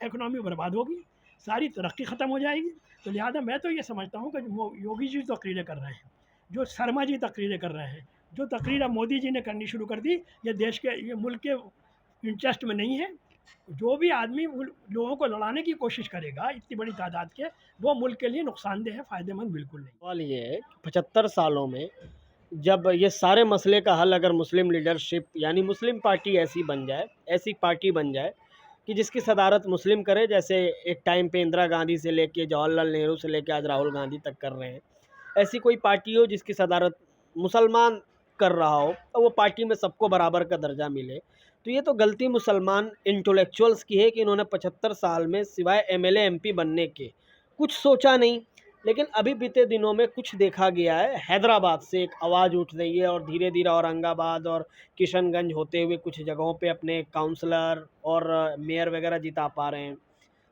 इकनॉमी बर्बाद होगी, सारी तरक्की ख़त्म हो जाएगी। तो लिहाजा मैं तो ये समझता हूँ कि जो योगी जी तकरीरें कर रहे हैं, जो शर्मा जी तकरीरें कर रहे हैं, जो तकरीर अब मोदी जी ने करनी शुरू कर दी, ये देश के, ये मुल्क के इंटरेस्ट में नहीं है। जो भी आदमी लोगों को लड़ाने की कोशिश करेगा इतनी बड़ी तादाद के, वो मुल्क के लिए नुकसानदेह है, फ़ायदेमंद बिल्कुल नहीं। सवाल ये है कि 75 सालों में जब ये सारे मसले का हल अगर मुस्लिम लीडरशिप यानी मुस्लिम पार्टी ऐसी बन जाए, ऐसी पार्टी बन जाए कि जिसकी सदारत मुस्लिम करे, जैसे एक टाइम पे इंदिरा गांधी से लेके जवाहरलाल नेहरू से लेके आज राहुल गांधी तक कर रहे हैं, ऐसी कोई पार्टी हो जिसकी सदारत मुसलमान कर रहा हो और वो पार्टी में सबको बराबर का दर्जा मिले, तो ये तो गलती मुसलमान इंटेलेक्चुअल्स की है कि इन्होंने 75 साल में सिवाय एमएलए एमपी बनने के कुछ सोचा नहीं। लेकिन अभी बीते दिनों में कुछ देखा गया है, हैदराबाद से एक आवाज़ उठ रही है और धीरे धीरे औरंगाबाद और किशनगंज होते हुए कुछ जगहों पे अपने काउंसलर और मेयर वगैरह जिता पा रहे हैं,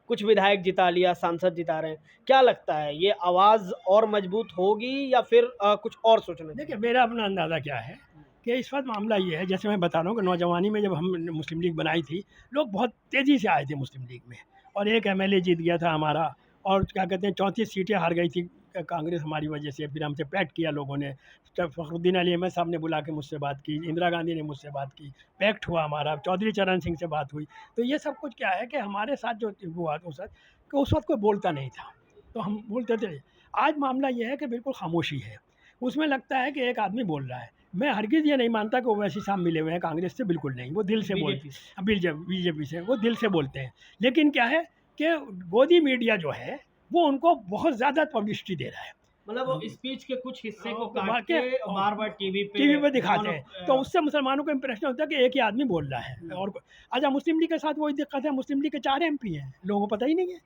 कुछ विधायक जिता लिया, सांसद जिता रहे हैं। क्या लगता है, ये आवाज़ और मजबूत होगी या फिर कुछ और सोचना चाहिए? देखिए, मेरा अपना अंदाज़ा क्या है कि इस वक्त मामला ये है, जैसे मैं बता रहा हूँ कि नौजवानी में जब हम मुस्लिम लीग बनाई थी, लोग बहुत तेज़ी से आए थे मुस्लिम लीग में, और एक एमएलए जीत गया था हमारा, और क्या कहते हैं 34 सीटें हार गई थी कांग्रेस हमारी वजह से। फिर हमसे पैक्ट किया लोगों ने, जब फ़खरुद्दीन अली अहमद साहब ने बुला के मुझसे बात की, इंदिरा गांधी ने मुझसे बात की, पैक्ट हुआ हमारा, चौधरी चरण सिंह से बात हुई। तो ये सब कुछ क्या है कि हमारे साथ जो हुआ उस वक्त कोई बोलता नहीं था, तो हम बोलते थे। आज मामला ये है कि बिल्कुल खामोशी है, उसमें लगता है कि एक आदमी बोल रहा है। मैं हरगिज़ ये नहीं मानता कि ओवैसी साहब मिले हुए हैं कांग्रेस से, बिल्कुल नहीं, वो दिल से बोलते हैं, बीजेपी से वो दिल से बोलते हैं। लेकिन क्या है कि गोदी मीडिया जो है वो उनको बहुत ज़्यादा पब्लिसिटी दे रहा है, मतलब वो स्पीच के कुछ हिस्से को काट वाकई के बार-बार टीवी पे दिखाते हैं, तो उससे मुसलमानों को इम्प्रेशन होता है कि एक ही आदमी बोल रहा है। और अच्छा, मुस्लिम लीग के साथ वही दिक्कत है, मुस्लिम लीग के 4 एमपी हैं, लोगों को पता ही नहीं है।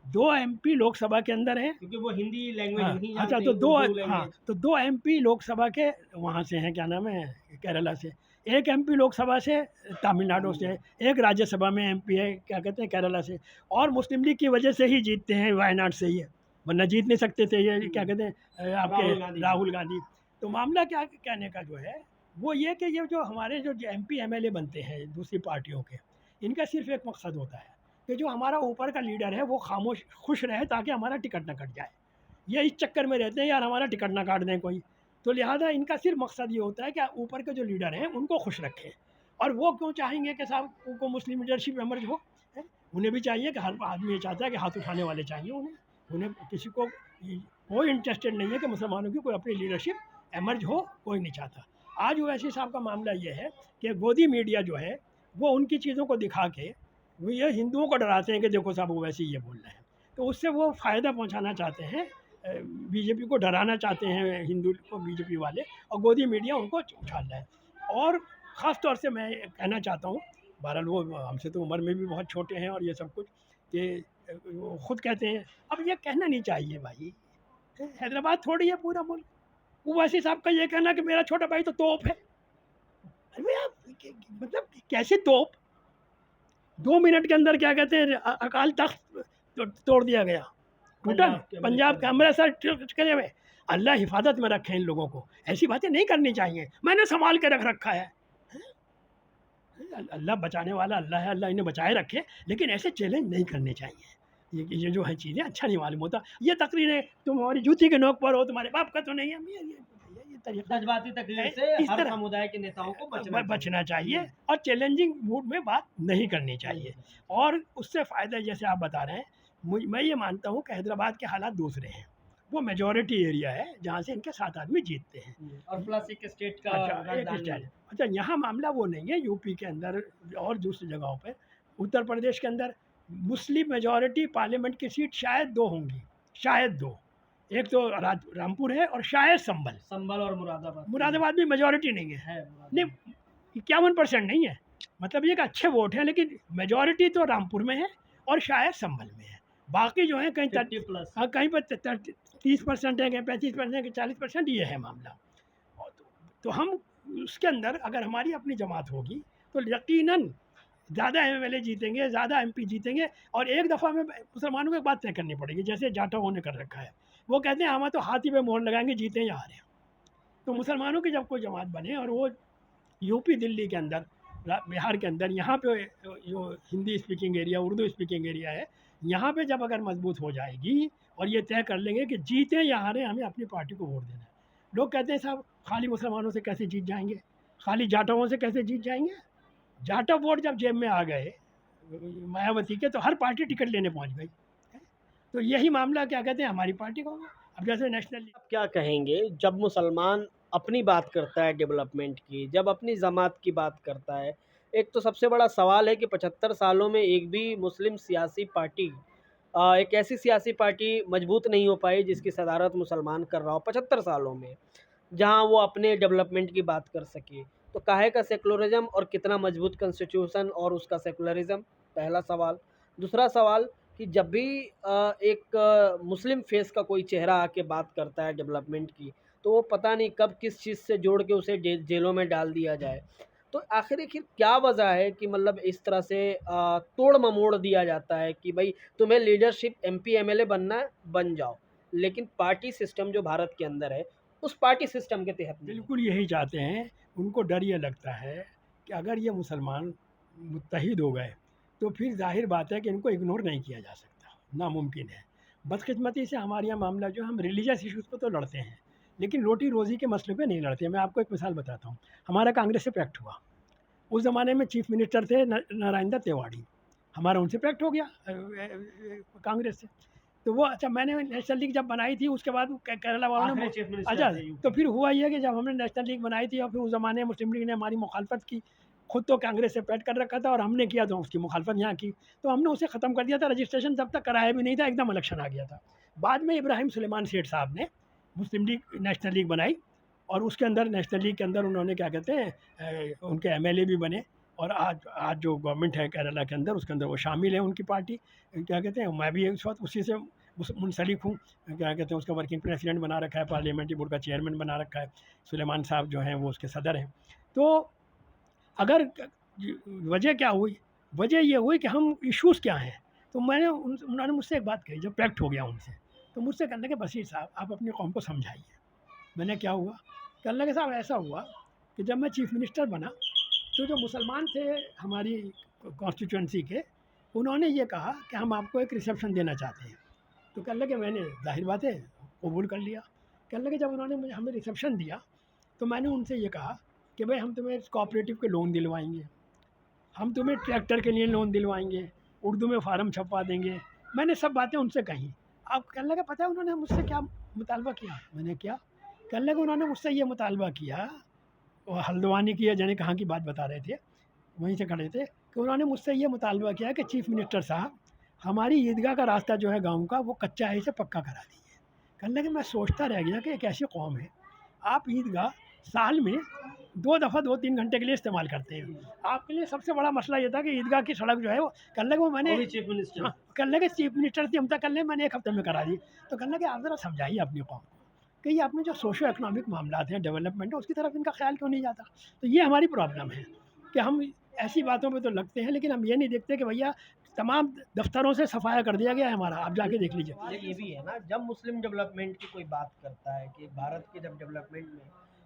2 एमपी लोकसभा के अंदर हैं, क्योंकि वो हिंदी लैंग्वेज हाँ, नहीं अच्छा, जानते, तो उर्दू हाँ, लैंग्वेज। तो 2 एमपी लोकसभा के वहाँ से हैं, क्या नाम है, केरला से। 1 एमपी लोकसभा से तमिलनाडु से, एक राज्यसभा में एमपी है, क्या कहते हैं, केरला से। और मुस्लिम लीग की वजह से ही जीतते हैं, वायनाड से ही है, वरना जीत नहीं सकते थे ये, क्या कहते हैं, आपके राहुल गांधी। तो मामला क्या कहने का जो है वो ये कि ये जो हमारे जो एमपी एमएलए बनते हैं दूसरी पार्टियों के, इनका सिर्फ एक मकसद होता है कि जो हमारा ऊपर का लीडर है वो खामोश खुश रहे, ताकि हमारा टिकट ना कट जाए। ये इस चक्कर में रहते हैं, यार हमारा टिकट ना काट दें कोई। तो लिहाजा इनका सिर्फ मकसद ये होता है कि ऊपर के जो लीडर हैं उनको खुश रखें। और वो क्यों चाहेंगे कि साहब उनको मुस्लिम लीडरशिप एमर्ज हो, है? उन्हें भी चाहिए कि हर आदमी ये चाहता है कि हाथ उठाने वाले चाहिए उन्हें किसी को कोई इंटरेस्टेड नहीं है कि मुसलमानों की कोई अपनी लीडरशिप एमर्ज हो, कोई नहीं चाहता। आज ओवैसी साहब का मामला ये है कि गोदी मीडिया जो है वो उनकी चीज़ों को दिखा के वो ये हिंदुओं को डराते हैं कि देखो साहब ओवैसी ये बोल रहे हैं, तो उससे वो फ़ायदा पहुंचाना चाहते हैं बीजेपी को डराना चाहते हैं हिंदू को बीजेपी वाले, और गोदी मीडिया उनको उछाल रहा है। और ख़ास तौर से मैं कहना चाहता हूँ, बहरहाल वो हमसे तो उम्र में भी बहुत छोटे हैं और ये सब कुछ, कि वो खुद कहते हैं, अब ये कहना नहीं चाहिए भाई, हैदराबाद थोड़ी है पूरा मुल्क। ओवैसी साहब का ये कहना कि मेरा छोटा भाई तो तोप है, अरे भैया मतलब कैसे तोप? 2 मिनट के अंदर क्या कहते हैं अकाल तख्त तोड़ दिया गया, टूटा पंजाब का अमृतसर करे हुए। अल्लाह हिफाजत में रखे इन लोगों को, ऐसी बातें नहीं करनी चाहिए। मैंने संभाल के रख रखा है, अल्लाह बचाने वाला अल्लाह है, अल्लाह इन्हें बचाए रखे, लेकिन ऐसे चैलेंज नहीं करने चाहिए। ये जो है चीज़ें अच्छा नहीं मालूम होता। ये तकरीरें तुम हमारी जूती के नोक पर हो, तुम्हारे बाप का तो नहीं है, ये तरीका जज्बाती तकरीर से इस हर तरह समुदाय के नेताओं को बचना चाहिए और चैलेंजिंग मूड में बात नहीं करनी चाहिए। और उससे फ़ायदा जैसे आप बता रहे हैं, मैं ये मानता हूँ कि हैदराबाद के हालात दूसरे हैं। वो मेजॉरिटी एरिया है जहाँ से इनके 7 आदमी जीतते हैं, और प्लस एक स्टेट का अच्छा एक राजधानी स्टाइल। है। अच्छा, यहाँ मामला वो नहीं है, यूपी के अंदर और दूसरी जगहों पे, उत्तर प्रदेश के अंदर मुस्लिम मेजॉरिटी पार्लियामेंट की सीट शायद 2 होंगी, शायद 2। एक तो रामपुर है और शायद संभल और मुरादाबाद मुरादाबाद में मेजॉरिटी नहीं है, है नहीं 51% नहीं है, मतलब ये कि अच्छे वोट हैं, लेकिन मेजॉरिटी तो रामपुर में है और शायद संभल में है। बाकी जो है कहीं 50+। हाँ, कहीं पर 30% है, कहीं 35% है, 40%, ये है मामला। और तो हम उसके अंदर अगर हमारी अपनी जमात होगी तो यकीनन ज़्यादा एमएलए जीतेंगे, ज़्यादा एमपी जीतेंगे। और एक दफ़ा में मुसलमानों को एक बात तय करनी पड़ेगी, जैसे जाटों ने कर रखा है, वो कहते हैं हम तो हाथी पे मोहर लगाएंगे, जीते या हारे। तो मुसलमानों की जब कोई जमात बने और वो यूपी दिल्ली के अंदर, बिहार के अंदर, यहाँ पे जो Hindi speaking area, Urdu speaking area है, यहाँ पे जब अगर मजबूत हो जाएगी और ये तय कर लेंगे कि जीते या हारे हमें अपनी पार्टी को वोट देना है। लोग कहते हैं साहब खाली मुसलमानों से कैसे जीत जाएंगे, खाली जाटवों से कैसे जीत जाएंगे? जाटव वोट जब जेब में आ गए मायावती के, तो हर पार्टी टिकट लेने पहुँच गई। तो यही मामला क्या कहते हैं हमारी पार्टी का होगा। अब जैसे नेशनल, आप क्या कहेंगे जब मुसलमान अपनी बात करता है डेवलपमेंट की, जब अपनी जमात की बात करता है? एक तो सबसे बड़ा सवाल है कि 75 सालों में एक भी मुस्लिम सियासी पार्टी, एक ऐसी सियासी पार्टी मजबूत नहीं हो पाई जिसकी सदारत मुसलमान कर रहा हो 75 सालों में, जहां वो अपने डेवलपमेंट की बात कर सके। तो काहे का सेकुलरिज्म और कितना मजबूत कॉन्स्टिट्यूशन और उसका सेकुलरिज्म, पहला सवाल। दूसरा सवाल कि जब भी एक मुस्लिम फेस का कोई चेहरा आके बात करता है डेवलपमेंट की, तो वो पता नहीं कब किस चीज़ से जोड़ के उसे जेलों में डाल दिया जाए। तो आखिर क्या वजह है कि मतलब इस तरह से तोड़ ममोड़ दिया जाता है कि भाई तुम्हें लीडरशिप एमपी एमएलए बनना है, बन जाओ, लेकिन पार्टी सिस्टम जो भारत के अंदर है उस पार्टी सिस्टम के तहत नहीं है। बिल्कुल यही चाहते हैं। उनको डर ये लगता है कि अगर ये मुसलमान मुत्तहिद हो गए तो फिर ज़ाहिर बात है कि इनको इग्नोर नहीं किया जा सकता, नामुमकिन है। बदकिस्मती से हमारे यहाँ मामला जो, हम रिलीजियस इश्यूज़ पे तो लड़ते हैं, लेकिन रोटी रोज़ी के मसले पे नहीं लड़ते। मैं आपको एक मिसाल बताता हूँ। हमारा कांग्रेस से पैक्ट हुआ, उस ज़माने में चीफ मिनिस्टर थे नारायण दत्त तिवारी, हमारा उनसे पैक्ट हो गया कांग्रेस से। तो वो, अच्छा मैंने नेशनल लीग जब बनाई थी उसके बाद केरला वालों ने, अच्छा तो फिर हुआ ये कि जब हमने नेशनल लीग बनाई थी और फिर उस ज़माने में मुस्लिम लीग ने हमारी मुखालफत की, खुद तो कांग्रेस से पैट कर रखा था और हमने किया तो उसकी मुखालफत यहाँ की, तो हमने उसे ख़त्म कर दिया था। रजिस्ट्रेशन तब तक कराया भी नहीं था, एकदम इलेक्शन आ गया था। बाद में इब्राहिम सुलेमान सेठ साहब ने मुस्लिम लीग नेशनल लीग बनाई और उसके अंदर नेशनल लीग के अंदर उन्होंने क्या कहते हैं उनके एमएलए भी बने। और आज जो गवर्नमेंट है केरला के अंदर, उसके अंदर वो शामिल है, उनकी पार्टी क्या कहते हैं, मैं भी इस वक्त उसी से मुंसलिक हूँ। क्या कहते हैं, उसका वर्किंग प्रेसिडेंट बना रखा है, पार्लियामेंट्री बोर्ड का चेयरमैन बना रखा है, सुलेमान साहब जो हैं वो उसके सदर हैं। तो अगर वजह क्या हुई, वजह ये हुई कि हम इश्यूज़ क्या हैं। तो मैंने उन्होंने मुझसे एक बात कही जब पैक्ट हो गया उनसे, तो मुझसे कहने लगे बशीर साहब आप अपनी कौम को समझाइए। मैंने क्या हुआ, कहने लगे साहब ऐसा हुआ कि जब मैं चीफ मिनिस्टर बना तो जो मुसलमान थे हमारी कॉन्स्टिट्यूंसी के, उन्होंने ये कहा कि हम आपको एक रिसेप्शन देना चाहते हैं। तो कहने लगे, मैंने जाहिर बात है कबूल कर लिया। कहने लगे जब उन्होंने हमें रिसेप्शन दिया तो मैंने उनसे ये कहा कि भाई हम तुम्हें कोऑपरेटिव के लोन दिलवाएंगे, हम तुम्हें ट्रैक्टर के लिए लोन दिलवाएंगे, उर्दू में फार्म छपवा देंगे। मैंने सब बातें उनसे कही। अब कहने लगे पता है उन्होंने मुझसे क्या मुतालबा किया? मैंने क्या? कहने लगे उन्होंने मुझसे ये मुतालबा किया, वो हल्द्वानी की या जाने कहाँ की बात बता रहे थे, वहीं से खड़े थे, कि उन्होंने मुझसे ये मुतालबा किया कि चीफ मिनिस्टर साहब हमारी ईदगाह का रास्ता जो है गाँव का वो कच्चा है, इसे पक्का करा दीजिए। कहने लगे मैं सोचता रह गया कि एक ऐसी कौम है, आप ईदगाह साल में 2 दफ़ा 2-3 घंटे के लिए इस्तेमाल करते हैं। आपके लिए सबसे बड़ा मसला ये था कि ईदगाह की सड़क जो है वो, कहने लगे वो मैंने, वो भी चीफ मिनिस्टर। हाँ, कहने लगे चीफ मिनिस्टर थी, हम तक कहने लगे मैंने 1 हफ्ते में करा दी। तो कहने लगे आप ज़रा समझाइए अपनी कौम को कि ये अपने जो सोशो इकोनॉमिक मामलात हैं, डेवलपमेंट है, उसकी तरफ इनका ख्याल क्यों नहीं जाता। तो ये हमारी प्रॉब्लम है कि हम ऐसी बातों पे तो लगते हैं, लेकिन हम ये नहीं देखते कि भैया तमाम दफ्तरों से सफाया कर दिया गया है हमारा, आप जाके देख लीजिए। सवाल ये भी है ना, जब मुस्लिम डेवलपमेंट की कोई बात करता है कि भारत के जब डेवलपमेंट में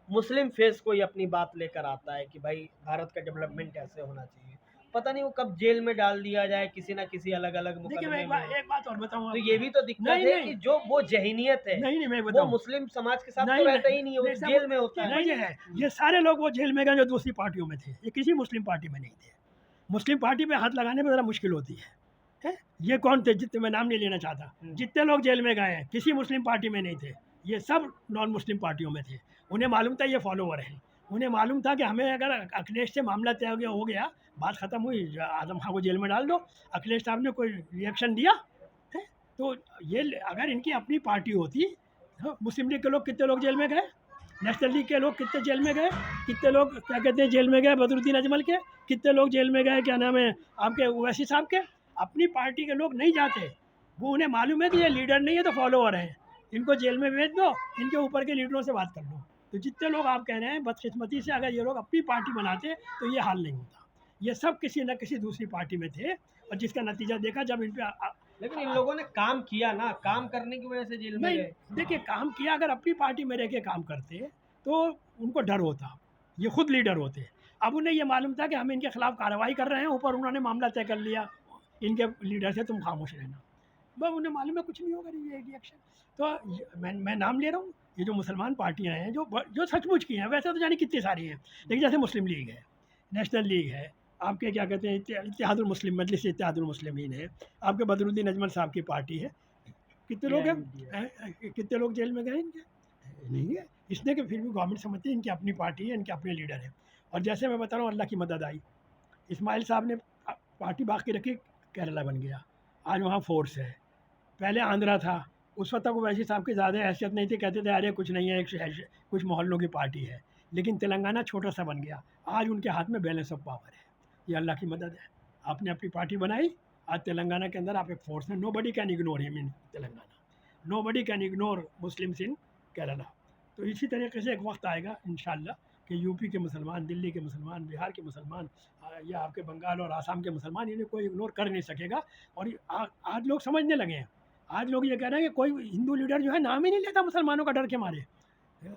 मुस्लिम फेस कोई अपनी बात लेकर आता है कि भाई भारत का डेवलपमेंट ऐसे होना चाहिए, पता नहीं वो कब जेल में डाल दिया जाए किसी ना किसी अलग अलग देखिए मुकदमे मैं में। एक बात और बताऊँ तो आपको। ये भी तो दिक्कत नहीं, है नहीं। कि जो वो जहनीत है नहीं, नहीं, मैं वो बताऊँ। मुस्लिम समाज के साथ नहीं, तो रहता ही नहीं है, वो नहीं, तो सब जेल में होता है। नहीं है, ये सारे लोग वो जेल में गए जो दूसरी पार्टियों में थे, ये किसी मुस्लिम पार्टी में नहीं थे। मुस्लिम पार्टी पे हाथ लगाने में ज़रा मुश्किल होती है? ये कौन थे जितने, मैं नाम नहीं लेना चाहता, जितने लोग जेल में गए हैं किसी मुस्लिम पार्टी में नहीं थे, ये सब नॉन मुस्लिम पार्टियों में थे। उन्हें मालूम था ये फॉलोवर हैं, उन्हें मालूम था कि हमें अगर अखिलेश से मामला तय हो गया, बात ख़त्म हुई, आजम खां को जेल में डाल दो, अखिलेश साहब ने कोई रिएक्शन दिया है? तो ये अगर इनकी अपनी पार्टी होती, हाँ, मुस्लिम लीग के लोग कितने लोग जेल में गए, नेशनल लीग के लोग कितने जेल में गए, कितने लोग क्या कहते हैं जेल में गए बदरुद्दीन अजमल के, कितने लोग जेल में गए क्या नाम है आपके ओवैसी साहब के। अपनी पार्टी के लोग नहीं जाते, वो उन्हें मालूम है कि ये लीडर नहीं है तो फॉलोवर हैं, इनको जेल में भेज दो, इनके ऊपर के लीडरों से बात कर लो। तो जितने लोग आप कह रहे हैं बदकिस्मती से अगर ये लोग अपनी पार्टी बनाते तो ये हाल नहीं होता। ये सब किसी न किसी दूसरी पार्टी में थे, और जिसका नतीजा देखा जब इन पे लेकिन इन लोगों ने काम किया ना, काम करने की वजह से जेल में नहीं, गए। देखिए काम किया, अगर अपनी पार्टी में रह के काम करते तो उनको डर होता, ये खुद लीडर होते। अब उन्हें ये मालूम था कि हम इनके खिलाफ कार्रवाई कर रहे हैं, ऊपर उन्होंने मामला तय कर लिया इनके लीडर से, तुम खामोश रहना, बस उन्हें मालूम है कुछ नहीं होगा ये रिएक्शन। तो मैं नाम ले रहा हूँ, ये जो मुसलमान पार्टियाँ हैं जो सचमुच की हैं, वैसे तो जानी कितनी सारी हैं, लेकिन जैसे मुस्लिम लीग है, नेशनल लीग है, आपके क्या कहते हैं इत्तेहादुल मुस्लिम, मजलिस इत्तेहादुल मुस्लिमीन है, आपके बदरुद्दीन अजमल साहब की पार्टी है, कितने लोग हैं, कितने लोग जेल में गए इनके, नहीं है। इसलिए कि फिर भी गवर्नमेंट समझती है इनकी अपनी पार्टी है, इनके अपने लीडर हैं। और जैसे मैं बता रहा हूँ अल्लाह की मदद आई, इस्माइल साहब ने पार्टी बाकी रखी, केरला बन गया, आज वहाँ फोर्स है। पहले आंध्रा था, उस वक्त तक ओवैसी साहब की ज़्यादा हैसियत नहीं थी, कहते थे अरे कुछ नहीं है, कुछ मोहल्लों की पार्टी है, लेकिन तेलंगाना छोटा सा बन गया, आज उनके हाथ में बैलेंस ऑफ पावर है। ये अल्लाह की मदद है, आपने अपनी पार्टी बनाई, आज तेलंगाना के अंदर आप एक फोर्स है, nobody can ignore him in Telangana, nobody can ignore Muslims in Kerala. तो इसी तरीके से एक वक्त आएगा इंशाअल्लाह कि यूपी के मुसलमान, दिल्ली के मुसलमान, बिहार के मुसलमान, या आपके बंगाल और आसाम के मुसलमान, इन्हें कोई इग्नोर कर नहीं सकेगा। और आज लोग समझने लगे हैं, आज लोग ये कह रहे हैं कि कोई हिंदू लीडर जो है नाम ही नहीं लेता मुसलमानों का डर के मारे।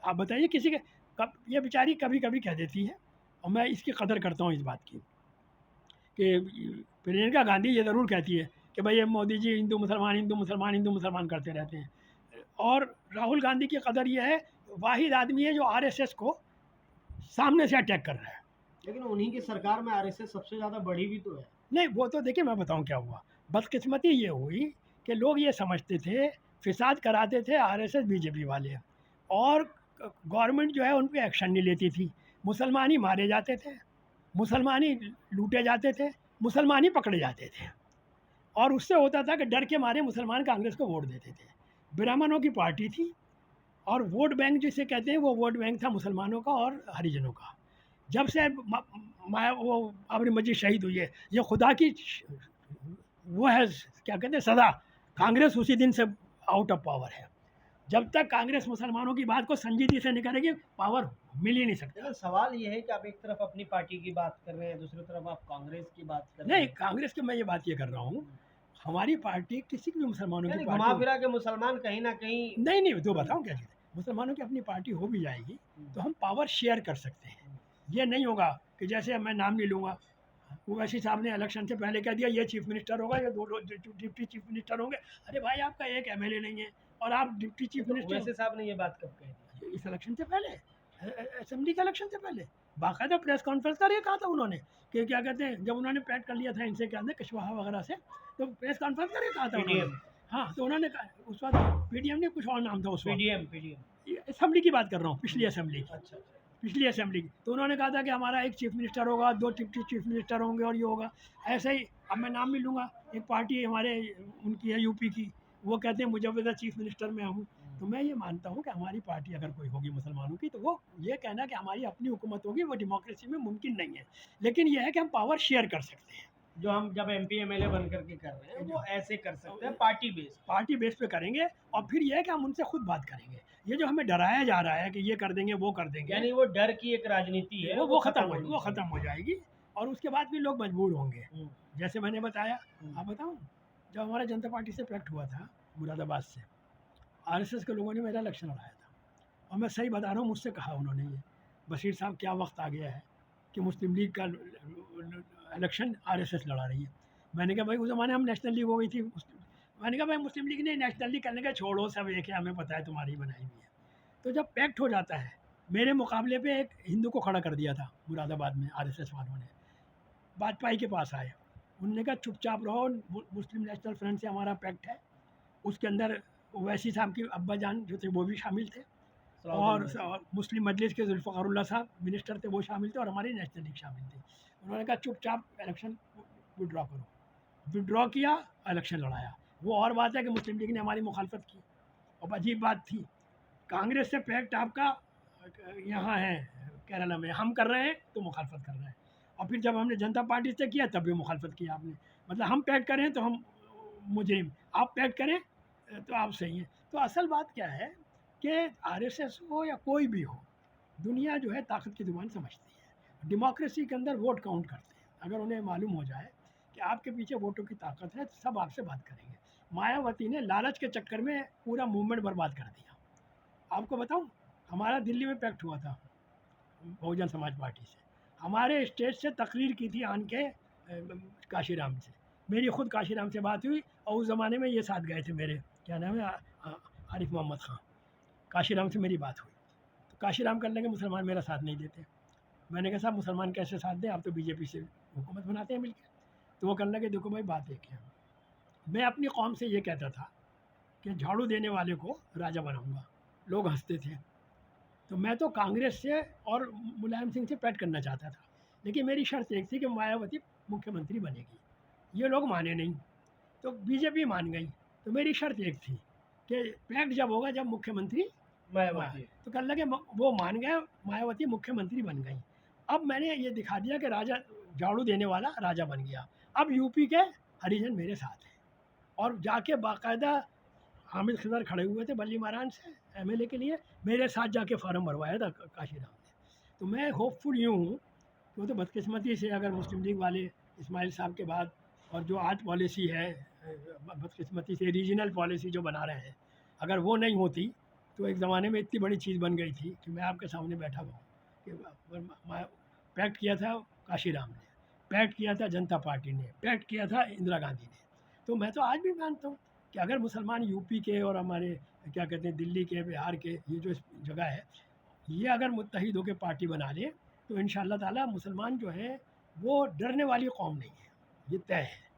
आप बताइए किसी के कब, ये बेचारी कभी कभी कह देती है, और मैं इसकी कदर करता हूँ इस बात की, कि प्रियंका गांधी ये ज़रूर कहती है कि भाई ये मोदी जी हिंदू मुसलमान हिंदू मुसलमान हिंदू मुसलमान करते रहते हैं, और राहुल गांधी की कदर ये है, वाहिद आदमी है जो आरएसएस को सामने से अटैक कर रहा है। लेकिन उन्हीं की सरकार में आरएसएस सबसे ज़्यादा बड़ी भी तो है। नहीं, वो तो देखिए मैं बताऊं क्या हुआ, बदकिस्मती ये हुई कि लोग ये समझते थे, फिसाद कराते थे आरएसएस बीजेपी वाले, और गवर्नमेंट जो है उन पर एक्शन नहीं लेती थी, मुसलमान ही मारे जाते थे, मुसलमान ही लूटे जाते थे, मुसलमान ही पकड़े जाते थे, और उससे होता था कि डर के मारे मुसलमान कांग्रेस को वोट देते थे। ब्राह्मणों की पार्टी थी, और वोट बैंक जिसे कहते हैं वो वोट बैंक था मुसलमानों का और हरिजनों का। जब से वो बाबरी मस्जिद शहीद हुई है, ये खुदा की वो है, क्या कहते हैं सदा, कांग्रेस उसी दिन से आउट ऑफ पावर है। जब तक कांग्रेस मुसलमानों की बात को संजीदगी से नहीं करेगी, पावर मिल ही नहीं सकता। लेकिन सवाल ये है कि आप एक तरफ अपनी पार्टी की बात कर रहे हैं, दूसरी तरफ आप कांग्रेस की बात कर रहे नहीं, हैं। कांग्रेस की मैं ये बात ये कर रहा हूँ, हमारी पार्टी किसी भी मुसलमानों की घुमा पार्टी फिरा के मुसलमान कहीं ना कहीं। नहीं, तो बताऊँ क्या चीज़ है, मुसलमानों की अपनी पार्टी हो भी जाएगी तो हम पावर शेयर कर सकते हैं। ये नहीं होगा कि जैसे मैं नाम नहीं लूँगा, ओवैसी साहब ने इलेक्शन से पहले कह दिया ये चीफ मिनिस्टर होगा, ये दो डिप्टी चीफ मिनिस्टर होंगे। अरे भाई आपका एक एमएलए नहीं है और आप डिप्टी चीफ मिनिस्टर। ओवैसी साहब ने ये बात कब कही थी? इस इलेक्शन से पहले, असेंबली के इलेक्शन से पहले बाकायदा प्रेस कॉन्फ्रेंस करके कहा था उन्होंने कि क्या कहते हैं, जब उन्होंने पैट कर लिया था इनसे क्या कहते हैं कुशवाहा वगैरह से, तो प्रेस कॉन्फ्रेंस करके कहा था उन्होंने। हाँ, तो उन्होंने उस वक्त पीडीएम ने कुछ और नाम था उस वक्त, पीडीएम असेंबली की बात कर रहा हूँ, पिछली असेंबली की। अच्छा। पिछली असेंबली की, तो उन्होंने कहा था कि हमारा एक चीफ मिनिस्टर होगा, 2 डिप्टी चीफ मिनिस्टर होंगे और ये होगा। ऐसे ही अब मैं नाम भी लूँगा, एक पार्टी हमारे उनकी है यूपी की, वो कहते हैं मुजव्वदा चीफ मिनिस्टर मैं हूँ, तो मैं ये मानता हूँ कि हमारी पार्टी अगर कोई होगी मुसलमानों की, तो वो ये कहना कि हमारी अपनी हुकूमत होगी, वो डेमोक्रेसी में मुमकिन नहीं है। लेकिन यह है कि हम पावर शेयर कर सकते हैं। जो हम जब एमपी एमएलए बन करके कर रहे हैं वो ऐसे कर सकते हैं पार्टी बेस पे करेंगे, और फिर यह है कि हम उनसे खुद बात करेंगे। ये जो हमें डराया जा रहा है कि ये कर देंगे, वो कर देंगे, यानी वो डर की एक राजनीति है वो खत्म हो जाएगी, और उसके बाद भी लोग मजबूर होंगे। हम्म, जैसे मैंने बताया, हम्म, आप बताऊं, जब हमारा जनता पार्टी से पैक्ट हुआ था मुरादाबाद से, आरएसएस के लोगों ने मेरा इलेक्शन लड़ाया था। और मैं सही बता रहा हूँ, मुझसे कहा उन्होंने, ये बशीर साहब क्या वक्त आ गया है कि मुस्लिम लीग का इलेक्शन आरएसएस लड़ा रही है। मैंने कहा भाई, उस ज़माने हम नेशनल लीग हो गई थी। मैंने कहा भाई, मुस्लिम लीग ने नेशनल लीग करने का छोड़ो, सब एक है, हमें पता है तुम्हारी बनाई हुई है। तो जब पैक्ट हो जाता है, मेरे मुकाबले पे एक हिंदू को खड़ा कर दिया था मुरादाबाद में आरएसएस वालों ने। वाजपेयी के पास आए, उन्होंने कहा चुपचाप रहो, मुस्लिम नेशनल फ्रंट से हमारा पैक्ट है। उसके अंदर ओवैसी साहब की अब्बा जान जो थे वो भी शामिल थे, और मुस्लिम मजलिस के जुल्फ़िकारुल्लाह साहब मिनिस्टर थे, वो शामिल थे, और हमारी नेशनल लीग शामिल थी। उन्होंने कहा चुपचाप इलेक्शन विड्रॉ करो। विड्रॉ किया, इलेक्शन लड़ाया। वो और बात है कि मुस्लिम लीग ने हमारी मुखालफत की। अब अजीब बात थी, कांग्रेस से पैक्ट आपका यहाँ है केरला में, हम कर रहे हैं तो मुखालफत कर रहे हैं, और फिर जब हमने जनता पार्टी से किया तब भी मुखालफत की आपने। मतलब हम पैक्ट करें तो हम मुजरिम, आप पैक्ट करें तो आप सही हैं। तो असल बात क्या है कि आरएसएस हो या कोई भी हो, दुनिया जो है ताकत की जुबान समझती है। डेमोक्रेसी के अंदर वोट काउंट करते हैं। अगर उन्हें मालूम हो जाए कि आपके पीछे वोटों की ताकत है, तो सब आपसे बात करेंगे। मायावती ने लालच के चक्कर में पूरा मूवमेंट बर्बाद कर दिया। आपको बताऊं, हमारा दिल्ली में पैक्ट हुआ था बहुजन समाज पार्टी से, हमारे स्टेट से तकरीर की थी आन के काशीराम से। मेरी खुद काशीराम से बात हुई, और उस ज़माने में ये साथ गए थे मेरे, क्या नाम है, आरिफ मोहम्मद खां। काशीराम से मेरी बात हुई, तो काशीराम कर लेंगे मुसलमान मेरा साथ नहीं देते। मैंने कहा साहब, मुसलमान कैसे साथ दें, आप तो बीजेपी से हुकूमत बनाते हैं मिलकर। तो वो करने लगे, देखो भाई बात एक है, मैं अपनी कौम से ये कहता था कि झाड़ू देने वाले को राजा बनाऊंगा। लोग हंसते थे। तो मैं तो कांग्रेस से और मुलायम सिंह से पैक्ट करना चाहता था, लेकिन मेरी शर्त एक थी कि मायावती मुख्यमंत्री बनेगी। ये लोग माने नहीं, तो बीजेपी मान गई। तो मेरी शर्त एक थी कि पैक्ट जब होगा, जब मुख्यमंत्री मायावती। तो कर लगे, वो मान गए, मायावती मुख्यमंत्री बन गई। अब मैंने ये दिखा दिया कि राजा, झाड़ू देने वाला राजा बन गया। अब यूपी के हरिजन मेरे साथ हैं, और जाके बाकायदा हामिद खिदर खड़े हुए थे बल्ली महाराज से एमएलए के लिए, मेरे साथ जाके फार्म भरवाया था काशीराम ने। तो मैं होपफुल यूँ हूँ कि वो तो बदकिस्मती से, अगर मुस्लिम लीग वाले इस्माइल साहब के बाद, और जो आज पॉलिसी है बदकिस्मती से रीजनल पॉलिसी जो बना रहे हैं, अगर वो नहीं होती तो एक ज़माने में इतनी बड़ी चीज़ बन गई थी कि मैं आपके सामने बैठा हुआ हूँ कि पैक्ट किया था काशीराम ने, पैक्ट किया था जनता पार्टी ने, पैक्ट किया था इंदिरा गांधी ने। तो मैं तो आज भी मानता हूँ कि अगर मुसलमान यूपी के और हमारे क्या कहते हैं दिल्ली के, बिहार के, ये जो जगह है, ये अगर मुत्तहिद होकर पार्टी बना ले, तो इंशाअल्लाह ताला मुसलमान जो है वो डरने वाली कौम नहीं है, ये तय है।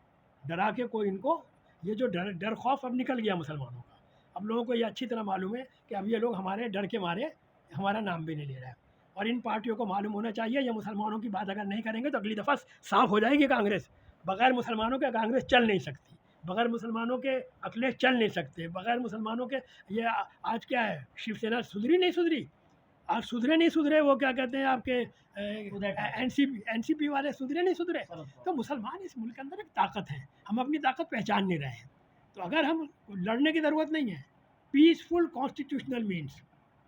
डरा के कोई इनको, ये जो डर डर खौफ अब निकल गया मुसलमानों का। अब लोगों को ये अच्छी तरह मालूम है कि अब ये लोग हमारे डर के मारे हमारा नाम भी नहीं ले रहा है। और इन पार्टियों को मालूम होना चाहिए, ये मुसलमानों की बात अगर नहीं करेंगे तो अगली दफ़ा साफ हो जाएगी कांग्रेस। बग़ैर मुसलमानों के कांग्रेस चल नहीं सकती, बग़ैर मुसलमानों के अखिलेश चल नहीं सकते, बग़ैर मुसलमानों के ये आज क्या है, शिवसेना सुधरी नहीं सुधरी, आज सुधरे नहीं सुधरे, वो क्या कहते हैं आपके एनसीपी वाले सुधरे नहीं सुधरे। तो मुसलमान इस मुल्क के अंदर एक ताकत है, हम अपनी ताकत पहचान नहीं रहे हैं। तो अगर हम, लड़ने की ज़रूरत नहीं है, पीसफुल कॉन्स्टिट्यूशनल मीन्स,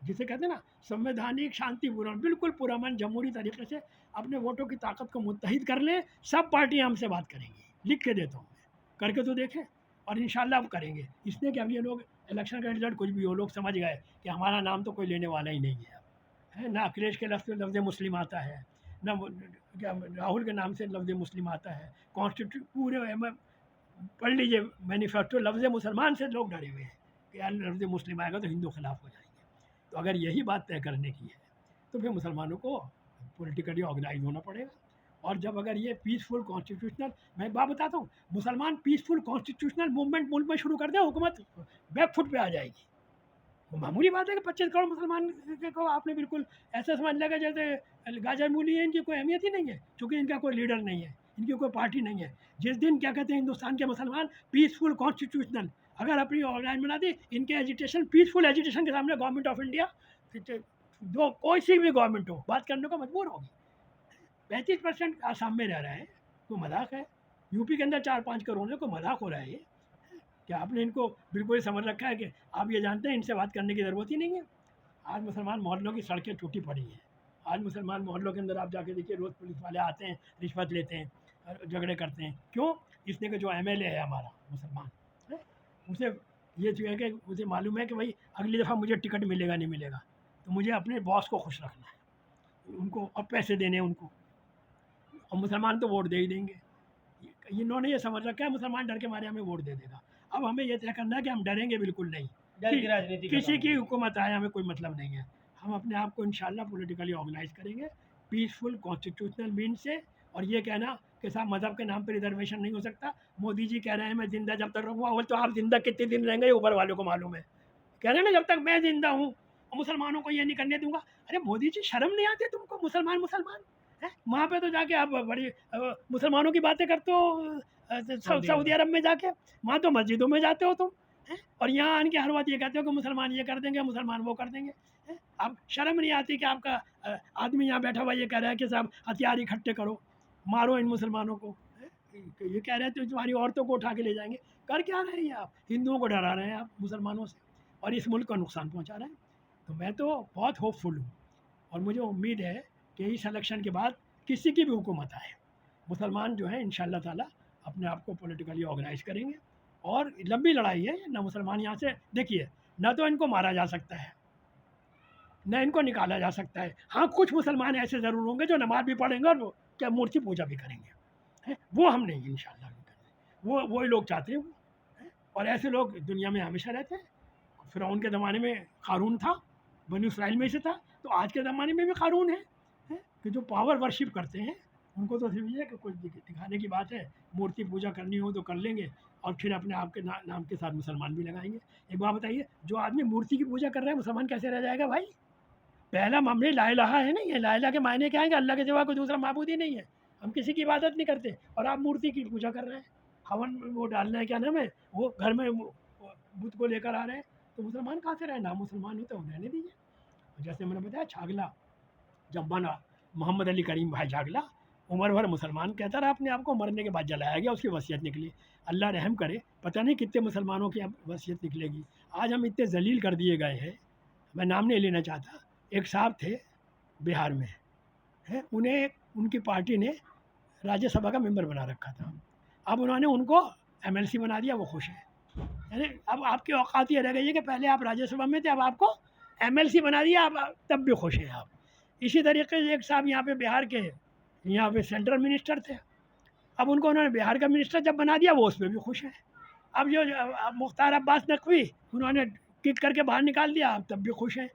जिसे कहते हैं ना संवैधानिक शांतिपूर्ण, बिल्कुल पुरअमन जमहूरी तरीके से अपने वोटों की ताकत को मुत्तहिद कर लें। सब पार्टियाँ हमसे बात करेंगी, लिख के देता हूँ मैं, करके तो देखें, और इंशाल्लाह अब करेंगे। इसलिए कि अब ये लोग इलेक्शन का रिजल्ट कुछ भी हो, लोग समझ गए कि हमारा नाम तो कोई लेने वाला ही नहीं है। है ना, अखिलेश के लफ्ज़ मुस्लिम आता है ना, क्या राहुल के नाम से लफ्ज़ मुस्लिम आता है, पूरे पढ़ लीजिए मैनिफेस्टो, लफ्ज़ मुसलमान से लोग डरे हुए हैं कि यार लफ्ज़ मुस्लिम आएगा तो हिंदू खिलाफ हो जाएंगे। तो अगर यही बात तय करने की है, तो फिर मुसलमानों को पॉलिटिकली ऑर्गेनाइज होना पड़ेगा। और जब अगर ये पीसफुल कॉन्स्टिट्यूशनल, मैं बात बताता हूँ, मुसलमान पीसफुल कॉन्स्टिट्यूशनल मूवमेंट मुल्क में शुरू कर दे, हुकूमत बैक फुट पे आ जाएगी। वो मामूली बात है कि 25 करोड़ मुसलमान को आपने बिल्कुल ऐसा समझ लिया जैसे गाजर मूली है, इनकी कोई अहमियत ही नहीं है, क्योंकि इनका कोई लीडर नहीं है। इनकी कोई पार्टी नहीं है। जिस दिन क्या कहते हैं हिंदुस्तान के मुसलमान पीसफुल कॉन्स्टिट्यूशनल अगर अपनी ऑर्गेनाइज बना दी, इनके एजिटेशन पीसफुल एजिटेशन के सामने गवर्नमेंट ऑफ इंडिया जो कोई सी भी गवर्नमेंट हो बात करने को मजबूर होगी। 35% आसाम में रह रहे हैं, तो मजाक है। यूपी के अंदर 4-5 करोड़ है, को मजाक हो रहा है ये। क्या आपने इनको बिल्कुल ही समझ रखा है कि आप ये जानते हैं इनसे बात करने की ज़रूरत ही नहीं है। आज मुसलमान मोहल्लों की सड़कें टूटी पड़ी हैं। आज मुसलमान मोहल्लों के अंदर आप जाके देखिए, रोज़ पुलिस वाले आते हैं, रिश्वत लेते हैं और झगड़े करते हैं। क्यों? इसलिए कि जो एमएलए है हमारा मुसलमान है, उसे ये जो है कि उसे मालूम है कि भाई अगली दफ़ा मुझे टिकट मिलेगा नहीं मिलेगा, तो मुझे अपने बॉस को खुश रखना है, उनको और पैसे देने हैं उनको, और मुसलमान तो वोट दे ही देंगे। इन्होंने ये समझ रखा है मुसलमान डर के मारे हमें वोट दे देगा। अब हमें ये तय करना है कि हम डरेंगे बिल्कुल नहीं। डर की राजनीति किसी की हुकूमत आए हमें कोई मतलब नहीं है। हम अपने आप को इंशाल्लाह पॉलिटिकली ऑर्गेनाइज करेंगे पीसफुल कॉन्स्टिट्यूशनल मीन से। और ये कहना कि साहब मज़हब के नाम पर रिजर्वेशन नहीं हो सकता, मोदी जी कह रहे हैं मैं ज़िंदा जब तक रहूँगा, और तो आप ज़िंदा कितने दिन रहेंगे ऊपर वालों को मालूम है। कह रहे हैं ना जब तक मैं ज़िंदा हूँ मुसलमानों को ये नहीं करने दूंगा। अरे मोदी जी शर्म नहीं आती तुमको? मुसलमान मुसलमान है वहाँ पे तो जाके आप बड़ी मुसलमानों की बातें करते हो सऊदी अरब में जाके, वहाँ तो मस्जिदों में जाते हो तुम हैं, और यहाँ आन के हर बात ये कहते हो कि मुसलमान ये कर देंगे, मुसलमान वो कर देंगे हैं? आप शर्म नहीं आती कि आपका आदमी यहाँ बैठा हुआ ये कह रहा है कि साहब हथियार इकट्ठे करो, मारो इन मुसलमानों को हैं? ये कह रहे हैं तो तुम्हारी औरतों को उठा के ले जाएंगे। कर क्या रहे हैं आप? हिंदुओं को डरा रहे हैं आप मुसलमानों से, और इस मुल्क का नुकसान पहुँचा रहे हैं। तो मैं तो बहुत होपफुल हूँ, और मुझे उम्मीद है कि इस इलेक्शन के बाद किसी की भी हुकूमत आए, मुसलमान जो है इंशाल्लाह ताला अपने आप को पॉलिटिकली ऑर्गेनाइज करेंगे। और लंबी लड़ाई है ना, मुसलमान यहाँ से देखिए, ना तो इनको मारा जा सकता है, न इनको निकाला जा सकता है। हाँ, कुछ मुसलमान ऐसे ज़रूर होंगे जो नमाज भी पढ़ेंगे और क्या मूर्ति पूजा भी करेंगे, है? वो हम नहीं इंशाल्लाह नहीं करेंगे। वो वही लोग चाहते हैं वो, है? और ऐसे लोग दुनिया में हमेशा रहते हैं। फ़िरौन के ज़माने में क़ारून था, बनी इसराइल में से था, तो आज के ज़माने में भी क़ारून है कि जो पावर वर्शिप करते हैं उनको तो सिर्फ ये है कि कुछ दिखाने की बात है, मूर्ति पूजा करनी हो तो कर लेंगे, और फिर अपने आप के नाम के साथ मुसलमान भी लगाएंगे। एक बात बताइए, जो आदमी मूर्ति की पूजा कर रहा है मुसलमान कैसे रह जाएगा भाई? पहला मामले ला इलाहा है ना, ये ला इलाहा के मायने क्या है कि अल्लाह के सिवा कोई दूसरा माबूद ही नहीं है, हम किसी की इबादत नहीं करते, और आप मूर्ति की पूजा कर रहे हैं, हवन वो डालना है, क्या नाम है वो, घर में बुत को लेकर आ रहे हैं, तो मुसलमान कहाँ से रहे? ना मुसलमान होते उन्हें रहने दीजिए। जैसे मैंने बताया छागला जब बना, मोहम्मद अली करीम भाई छागला उम्र भर मुसलमान कहता रहा अपने आप को, मरने के बाद जलाया गया, उसकी वसीयत निकली। अल्लाह रहम करे, पता नहीं कितने मुसलमानों की अब वसीयत निकलेगी। आज हम इतने जलील कर दिए गए हैं, मैं नाम नहीं लेना चाहता। एक साहब थे बिहार में, है, उन्हें उनकी पार्टी ने राज्यसभा का मेंबर बना रखा था। अब उन्होंने उनको एमएलसी बना दिया, वो खुश है। यानी अब आपकी औकात ये रह गई है कि पहले आप राज्यसभा में थे, अब आपको एमएलसी बना दिया, आप तब भी खुश हैं आप। इसी तरीके से एक साहब यहाँ पे बिहार के, यहाँ पे सेंट्रल मिनिस्टर थे, अब उनको उन्होंने बिहार का मिनिस्टर जब बना दिया, वो उसमें भी खुश है। अब जो मुख्तार अब्बास नकवी उन्होंने किक करके बाहर निकाल दिया, अब तब भी खुश हैं।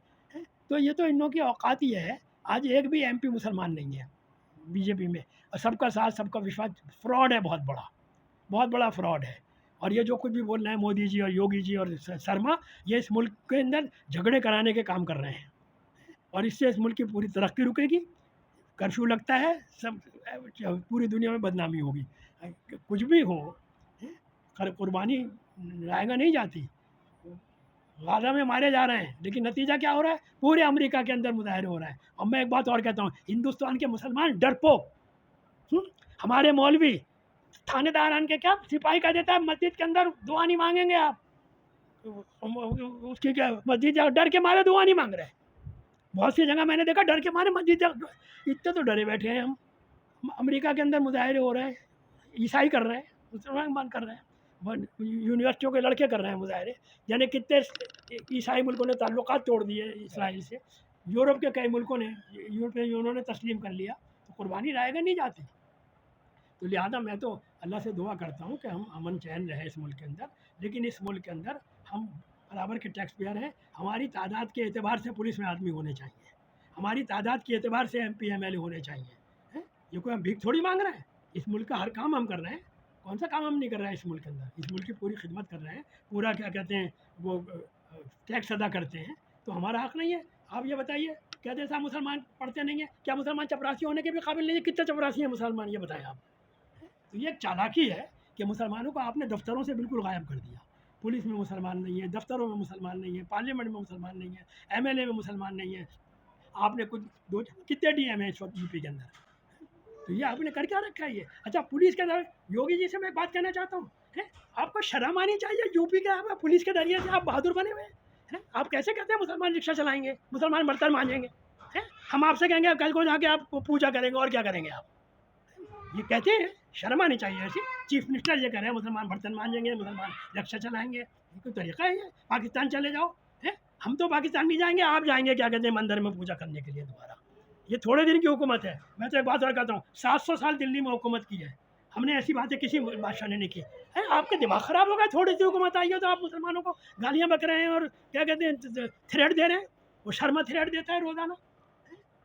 तो ये तो इन लोगों की औकात ही है। आज एक भी एमपी मुसलमान नहीं है बीजेपी में, और सबका साथ सबका विश्वास फ्रॉड है, बहुत बड़ा फ्रॉड है। और ये जो कुछ भी बोल रहे हैं मोदी जी और योगी जी और शर्मा, ये इस मुल्क के अंदर झगड़े कराने के काम कर रहे हैं, और इससे इस मुल्क की पूरी तरक्की रुकेगी। कर्फ्यू लगता है, सब पूरी दुनिया में बदनामी होगी। कुछ भी हो, कुर्बानी लाएगा नहीं जाती। गाज़ा में मारे जा रहे हैं, लेकिन नतीजा क्या हो रहा है? पूरे अमेरिका के अंदर मुजाहरे हो रहा है। और मैं एक बात और कहता हूँ, हिंदुस्तान के मुसलमान डरपोक, हमारे मौलवी थानेदार आन के क्या सिपाही कह देता है मस्जिद के अंदर दुआ नहीं मांगेंगे आप, उसकी क्या मस्जिद डर के मारे दुआ नहीं मांग रहे। बहुत सी जगह मैंने देखा डर के मारे मस्जिद, इतने तो डरे बैठे हैं हम। अमेरिका के अंदर मुजाहरे हो रहे हैं, ईसाई कर रहे हैं, मुसलमान कर रहे हैं, यूनिवर्सिटियों के लड़के कर रहे हैं मुजाहरे। यानी कितने ईसाई मुल्कों ने ताल्लुकात तोड़ दिए इसराइल से, यूरोप के कई मुल्कों ने, यूरोपियन यूनियन ने तस्लीम कर लिया, तो कुर्बानी लाएगा नहीं जाती। तो लिहाजा मैं तो अल्लाह से दुआ करता हूँ कि हम अमन चैन रहे इस मुल्क के अंदर। लेकिन इस मुल्क के अंदर हम बराबर के टैक्स पेयर हैं, हमारी तादाद के एतबार से पुलिस में आदमी होने चाहिए, हमारी तादाद के एतबार से MP MLA होने चाहिए, हैं? ये कोई हम भीख थोड़ी मांग रहे हैं, इस मुल्क का हर काम हम कर रहे हैं। कौन सा काम हम नहीं कर रहे हैं इस मुल्क के अंदर? इस मुल्क की पूरी खिदमत कर रहे हैं, पूरा क्या कहते हैं वो टैक्स अदा करते हैं, तो हमारा हक़ नहीं है? आप ये बताइए, कहते साहब मुसलमान पढ़ते नहीं हैं, क्या मुसलमान चपरासी होने के भी काबिल नहीं है? कितने चपरासी हैं मुसलमान, ये बताएं आप। तो ये एक चालाकी है कि मुसलमानों को आपने दफ्तरों से बिल्कुल गायब कर दिया। पुलिस में मुसलमान नहीं है, दफ्तरों में मुसलमान नहीं है, पार्लियामेंट में मुसलमान नहीं है, एमएलए में मुसलमान नहीं है। आपने कुछ दो कितने डीएम है इस वक्त यूपी के अंदर, तो ये आपने कर क्या रखा है ये। अच्छा, पुलिस के अंदर योगी जी से मैं बात करना चाहता हूँ, है आपको शर्म आनी चाहिए। यूपी के आप पुलिस के जरिए से आप बहादुर बने हुए हैं। आप कैसे कहते हैं मुसलमान रिक्शा चलाएंगे, मुसलमान बर्तन मांजेंगे, हैं? हम आपसे कहेंगे कल को जाके आप पूजा करेंगे और क्या करेंगे आप, ये कहते हैं। शर्म आनी चाहिए ऐसी। चीफ मिनिस्टर ये कह रहे हैं मुसलमान बर्तन मांजेंगे, मुसलमान रिक्शा चलाएंगे, ये कोई तरीका है ये। पाकिस्तान चले जाओ, है हम तो पाकिस्तान नहीं जाएंगे, आप जाएंगे क्या कहते हैं मंदिर में पूजा करने के लिए दोबारा। ये थोड़े दिन की हुकूमत है। मैं तो एक बात और कहता हूँ, 700 साल दिल्ली में हुकूमत की है, हमने ऐसी बातें किसी बादशाह ने नहीं की है। आपके दिमाग ख़राब हो गया, थोड़ी सी हुकूमत आई हो तो आप मुसलमानों को गालियाँ बक रहे हैं और क्या कहते हैं थ्रेट दे रहे हैं। वो शर्मा थ्रेट देता है रोज़ाना,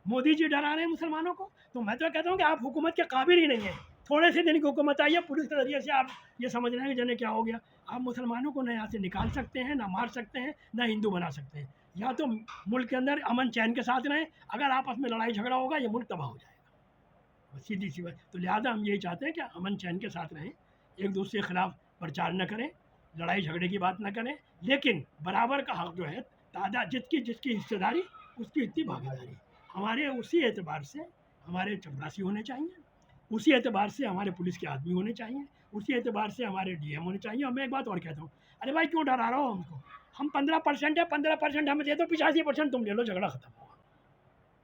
मोदी जी डरा रहे हैं मुसलमानों को। तो मैं तो कहता हूँ कि आप हुकूमत के काबिल ही नहीं है। थोड़े से दिन की हुकूमत आई है, पुलिस के जरिए से आप ये समझ रहे हैं कि जने क्या हो गया। आप मुसलमानों को ना यहाँ से निकाल सकते हैं, ना मार सकते हैं, ना हिंदू बना सकते हैं। या तो मुल्क के अंदर अमन चैन के साथ रहें, अगर आपस में लड़ाई झगड़ा होगा ये मुल्क तबाह हो जाएगा, सीधी सी बात। तो लिहाजा हम यही चाहते हैं कि अमन चैन के साथ रहें, एक दूसरे के खिलाफ प्रचार न करें, लड़ाई झगड़े की बात न करें, लेकिन बराबर का हक जो है, ताजा जिसकी जिसकी हिस्सेदारी उसकी इतनी भागीदारी। हमारे उसी एतबार से हमारे चपरासी होने चाहिए, उसी एतबार से हमारे पुलिस के आदमी होने चाहिए, उसी एतबार से हमारे डीएम होने चाहिए। और मैं एक बात और कहता हूँ, अरे भाई क्यों डरा रहा हो हमको, हम 15% है, 15% हमें दे दो, 85% तुम ले लो, झगड़ा खत्म होगा।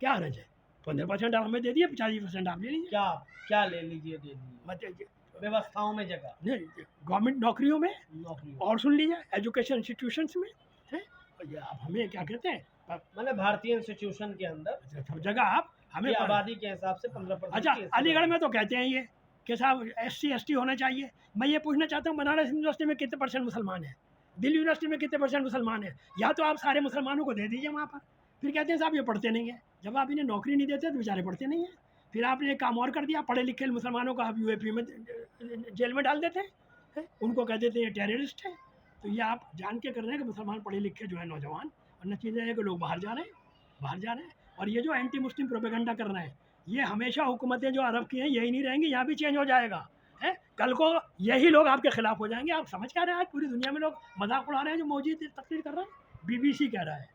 क्या हर्ज है, 15% आप हमें दे दिए, 85% आप ले लीजिए। क्या क्या ले लीजिए, दे दीजिए, मतलब व्यवस्थाओं में जगह नहीं, गवर्नमेंट नौकरियों में, नौकरी, और सुन लीजिए एजुकेशन इंस्टीट्यूशंस में, है ये आप हमें क्या कहते हैं, मतलब भारतीय इंस्टीट्यूशन के अंदर सब जगह आप हमें आबादी के हिसाब से 15%। अच्छा, अलीगढ़ में तो कहते हैं ये कि साहब SC ST होना चाहिए। मैं ये पूछना चाहता हूँ, बनारस यूनिवर्सिटी में कितने % मुसलमान है, दिल्ली यूनिवर्सिटी में कितने % मुसलमान है। या तो आप सारे मुसलमानों को दे दीजिए वहाँ पर, फिर कहते हैं साहब ये पढ़ते नहीं है। जब आप इन्हें नौकरी नहीं देते तो बेचारे पढ़ते नहीं हैं। फिर आपने एक काम और कर दिया, पढ़े लिखे मुसलमानों को आप UAP में जेल में डाल देते हैं, उनको कह देते हैं ये टेररिस्ट है। तो ये आप जान के कर रहे हैं कि मुसलमान पढ़े लिखे जो है नौजवान, और नतीजा है कि लोग बाहर जा रहे हैं। और ये जो एंटी मुस्लिम प्रोपेगेंडा कर रहे हैं, ये हमेशा हुकूमतें जो अरब की हैं यही नहीं रहेंगी, यहाँ भी चेंज हो जाएगा, है कल को यही लोग आपके खिलाफ हो जाएंगे। आप समझ क्या रहे हैं, आज पूरी दुनिया में लोग मजाक उड़ा रहे हैं, जो मौजूद तकरीर कर रहे हैं। BBC कह रहा है,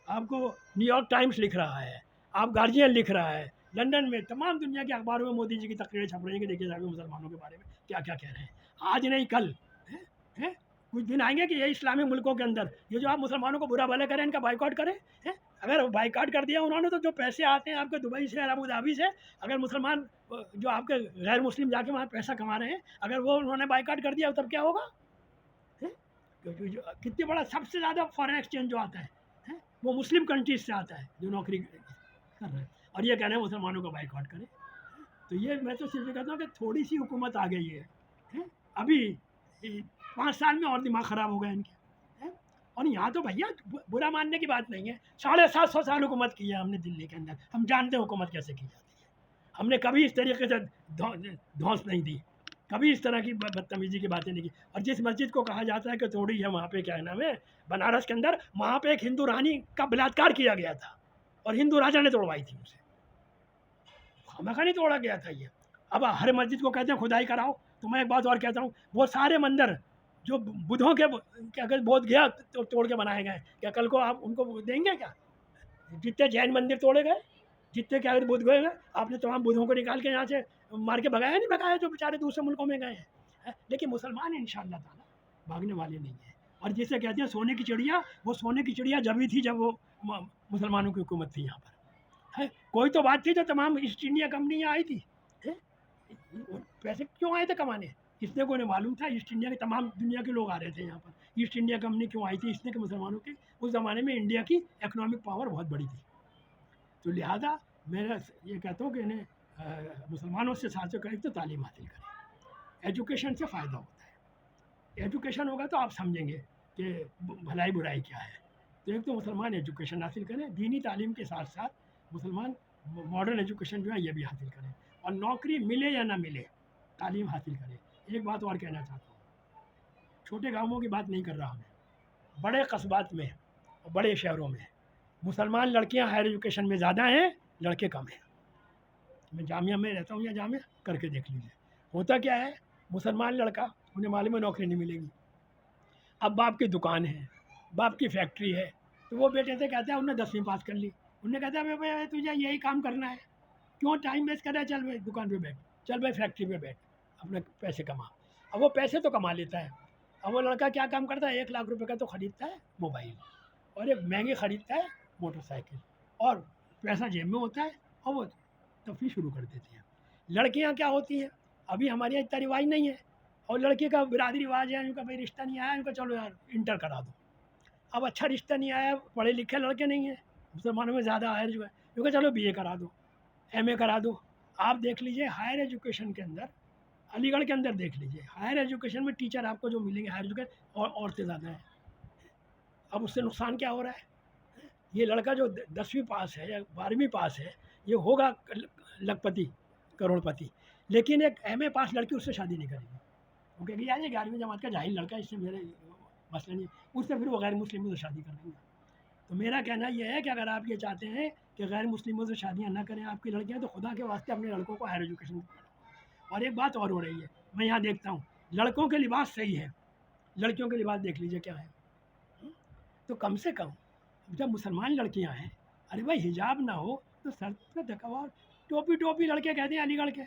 आपको न्यूयॉर्क टाइम्स लिख रहा है, आप गार्जियन लिख रहा है, लंदन में तमाम दुनिया के अखबारों में मोदी जी की तकरीरें छप रही हैं कि देखिए साहब मुसलमानों के बारे में क्या क्या कह रहे हैं। आज नहीं कल है कुछ दिन आएंगे कि ये इस्लामी मुल्कों के अंदर ये जो आप मुसलमानों को बुरा भला करें, इनका बाइकआउट करें, है अगर बाइकआउट कर दिया उन्होंने तो जो पैसे आते हैं आपके दुबई से, अबू धाबी से, अगर मुसलमान जो आपके गैर मुस्लिम जाके वहाँ पैसा कमा रहे हैं, अगर वो उन्होंने बाइकआउट कर दिया तब क्या होगा, है कितनी बड़ा सबसे ज़्यादा फॉरेन एक्सचेंज जो आता है वो मुस्लिम कंट्रीज से आता है जो नौकरी कर रहे हैं, और ये कह रहे हैं मुसलमानों को बाइकआउट करें। तो ये मैं तो सिर्फ कहता हूँ कि थोड़ी सी हुकूमत आ गई है अभी 5 साल में और दिमाग ख़राब हो गया इनके, है? और यहाँ तो भैया बुरा मानने की बात नहीं है, 750 साल हुकूमत की है हमने दिल्ली के अंदर, हम जानते हैं हुकूमत कैसे की जाती है। हमने कभी इस तरीके से धौंस नहीं दी, कभी इस तरह की बदतमीजी की बातें नहीं की। और जिस मस्जिद को कहा जाता है कि तोड़ी है, वहाँ पे क्या है नाम है, बनारस के अंदर, वहाँ पे एक हिंदू रानी का बलात्कार किया गया था और हिंदू राजा ने तोड़वाई थी उसे, खामखा नहीं तोड़ा गया था ये। अब हर मस्जिद को कहते हैं खुदाई कराओ। तो मैं एक बात और कहता हूँ, वो सारे मंदिर जो बुद्धों के क्या कहते बोध गया तो तोड़ के बनाए गए, क्या कल को आप उनको देंगे क्या? जितने जैन मंदिर तोड़े गए, जितने क्या बुद्ध गए हैं, आपने तमाम बुद्धों को निकाल के यहाँ से मार के भगाया नहीं भगाया, जो बेचारे दूसरे मुल्कों में गए हैं। लेकिन मुसलमान इंशाअल्लाह ताला भागने वाले नहीं हैं। और जिसे कहते हैं सोने की चिड़िया, वो सोने की चिड़िया जब भी थी जब वो मुसलमानों की हुकूमत थी यहाँ पर, है कोई तो बात थी, जो तमाम ईस्ट इंडिया कंपनियाँ आई थी, है पैसे क्यों आए थे कमाने, किसने को मालूम था? ईस्ट इंडिया के तमाम दुनिया के लोग आ रहे थे यहाँ पर। ईस्ट इंडिया कंपनी क्यों आई थी? इसलिए कि मुसलमानों के उस ज़माने में इंडिया की इकोनॉमिक पावर बहुत बड़ी थी। तो लिहाजा मैं ये कहता हूँ कि इन्हें मुसलमानों से साथ करें तो तालीम हासिल करें, एजुकेशन से फ़ायदा होता है। एजुकेशन होगा तो आप समझेंगे कि भलाई बुराई क्या है। तो एक तो मुसलमान एजुकेशन हासिल करें, दीनी तालीम के साथ साथ मुसलमान मॉडर्न एजुकेशन जो है ये भी हासिल करें, और नौकरी मिले या ना मिले तालीम हासिल करें। एक बात और कहना चाहता हूँ, छोटे गाँवों की बात नहीं कर रहा मैं, बड़े कस्बात में और बड़े शहरों में मुसलमान लड़कियां हायर एजुकेशन में ज़्यादा हैं, लड़के कम हैं। मैं जामिया में रहता हूँ या जामिया करके देख लीजिए, होता क्या है, मुसलमान लड़का, उन्हें मालूम है नौकरी नहीं मिलेगी, अब बाप की दुकान है, बाप की फैक्ट्री है, तो वो बेटे से कहता है उन्होंने 10वीं पास कर ली, उन्होंने कहता है भाई तुझे यही काम करना है, क्यों टाइम वेस्ट कर रहा है, चल भाई दुकान पे बैठ, चल भाई फैक्ट्री पे बैठ, अपने पैसे कमा। अब वो पैसे तो कमा लेता है, अब वो लड़का क्या काम करता है, 1 लाख रुपए का तो खरीदता है मोबाइल, और एक महंगी खरीदता है मोटरसाइकिल, और पैसा जेब में होता है, और वो तफरी शुरू कर देते हैं। लड़कियां क्या होती हैं, अभी हमारे यहाँ इतना रिवाज नहीं है, और लड़के का बिरादरी रिवाज है, उनका भाई रिश्ता नहीं आया, उनका चलो यार इंटर करा दो। अब अच्छा रिश्ता नहीं आया, पढ़े लिखे लड़के नहीं हैं, मुसलमानों में ज़्यादा हायर जो है, क्योंकि चलो बीए करा दो, एमए करा दो। आप देख लीजिए हायर एजुकेशन के अंदर, अलीगढ़ के अंदर देख लीजिए, हायर एजुकेशन में टीचर आपको जो मिलेंगे हायर एजुकेशन और से ज़्यादा है। अब उससे नुकसान क्या हो रहा है, ये लड़का जो 10वीं पास है या 12वीं पास है, ये होगा लखपति करोड़पति, लेकिन एक एमए पास लड़की उससे शादी नहीं करेगी, वो कहेगी यार ये 11वीं जमात का जाहिल लड़का है, इससे मेरे मसला नहीं है, उससे फिर वो गैर मुस्लिमों से शादी कर लेंगे। तो मेरा कहना यह है कि अगर आप ये चाहते हैं कि गैर मुस्लिमों से शादियाँ ना करें आपकी लड़कियाँ, तो खुदा के वास्ते अपने लड़कों को हायर एजुकेशन दें। और एक बात और हो रही है, मैं यहाँ देखता हूँ लड़कों के लिबास सही है, लड़कियों के लिबास देख लीजिए क्या है। तो कम से कम जब मुसलमान लड़कियाँ हैं, अरे भाई हिजाब ना हो तो सर पे ढका, टोपी टोपी लड़के कहते हैं अलीगढ़ के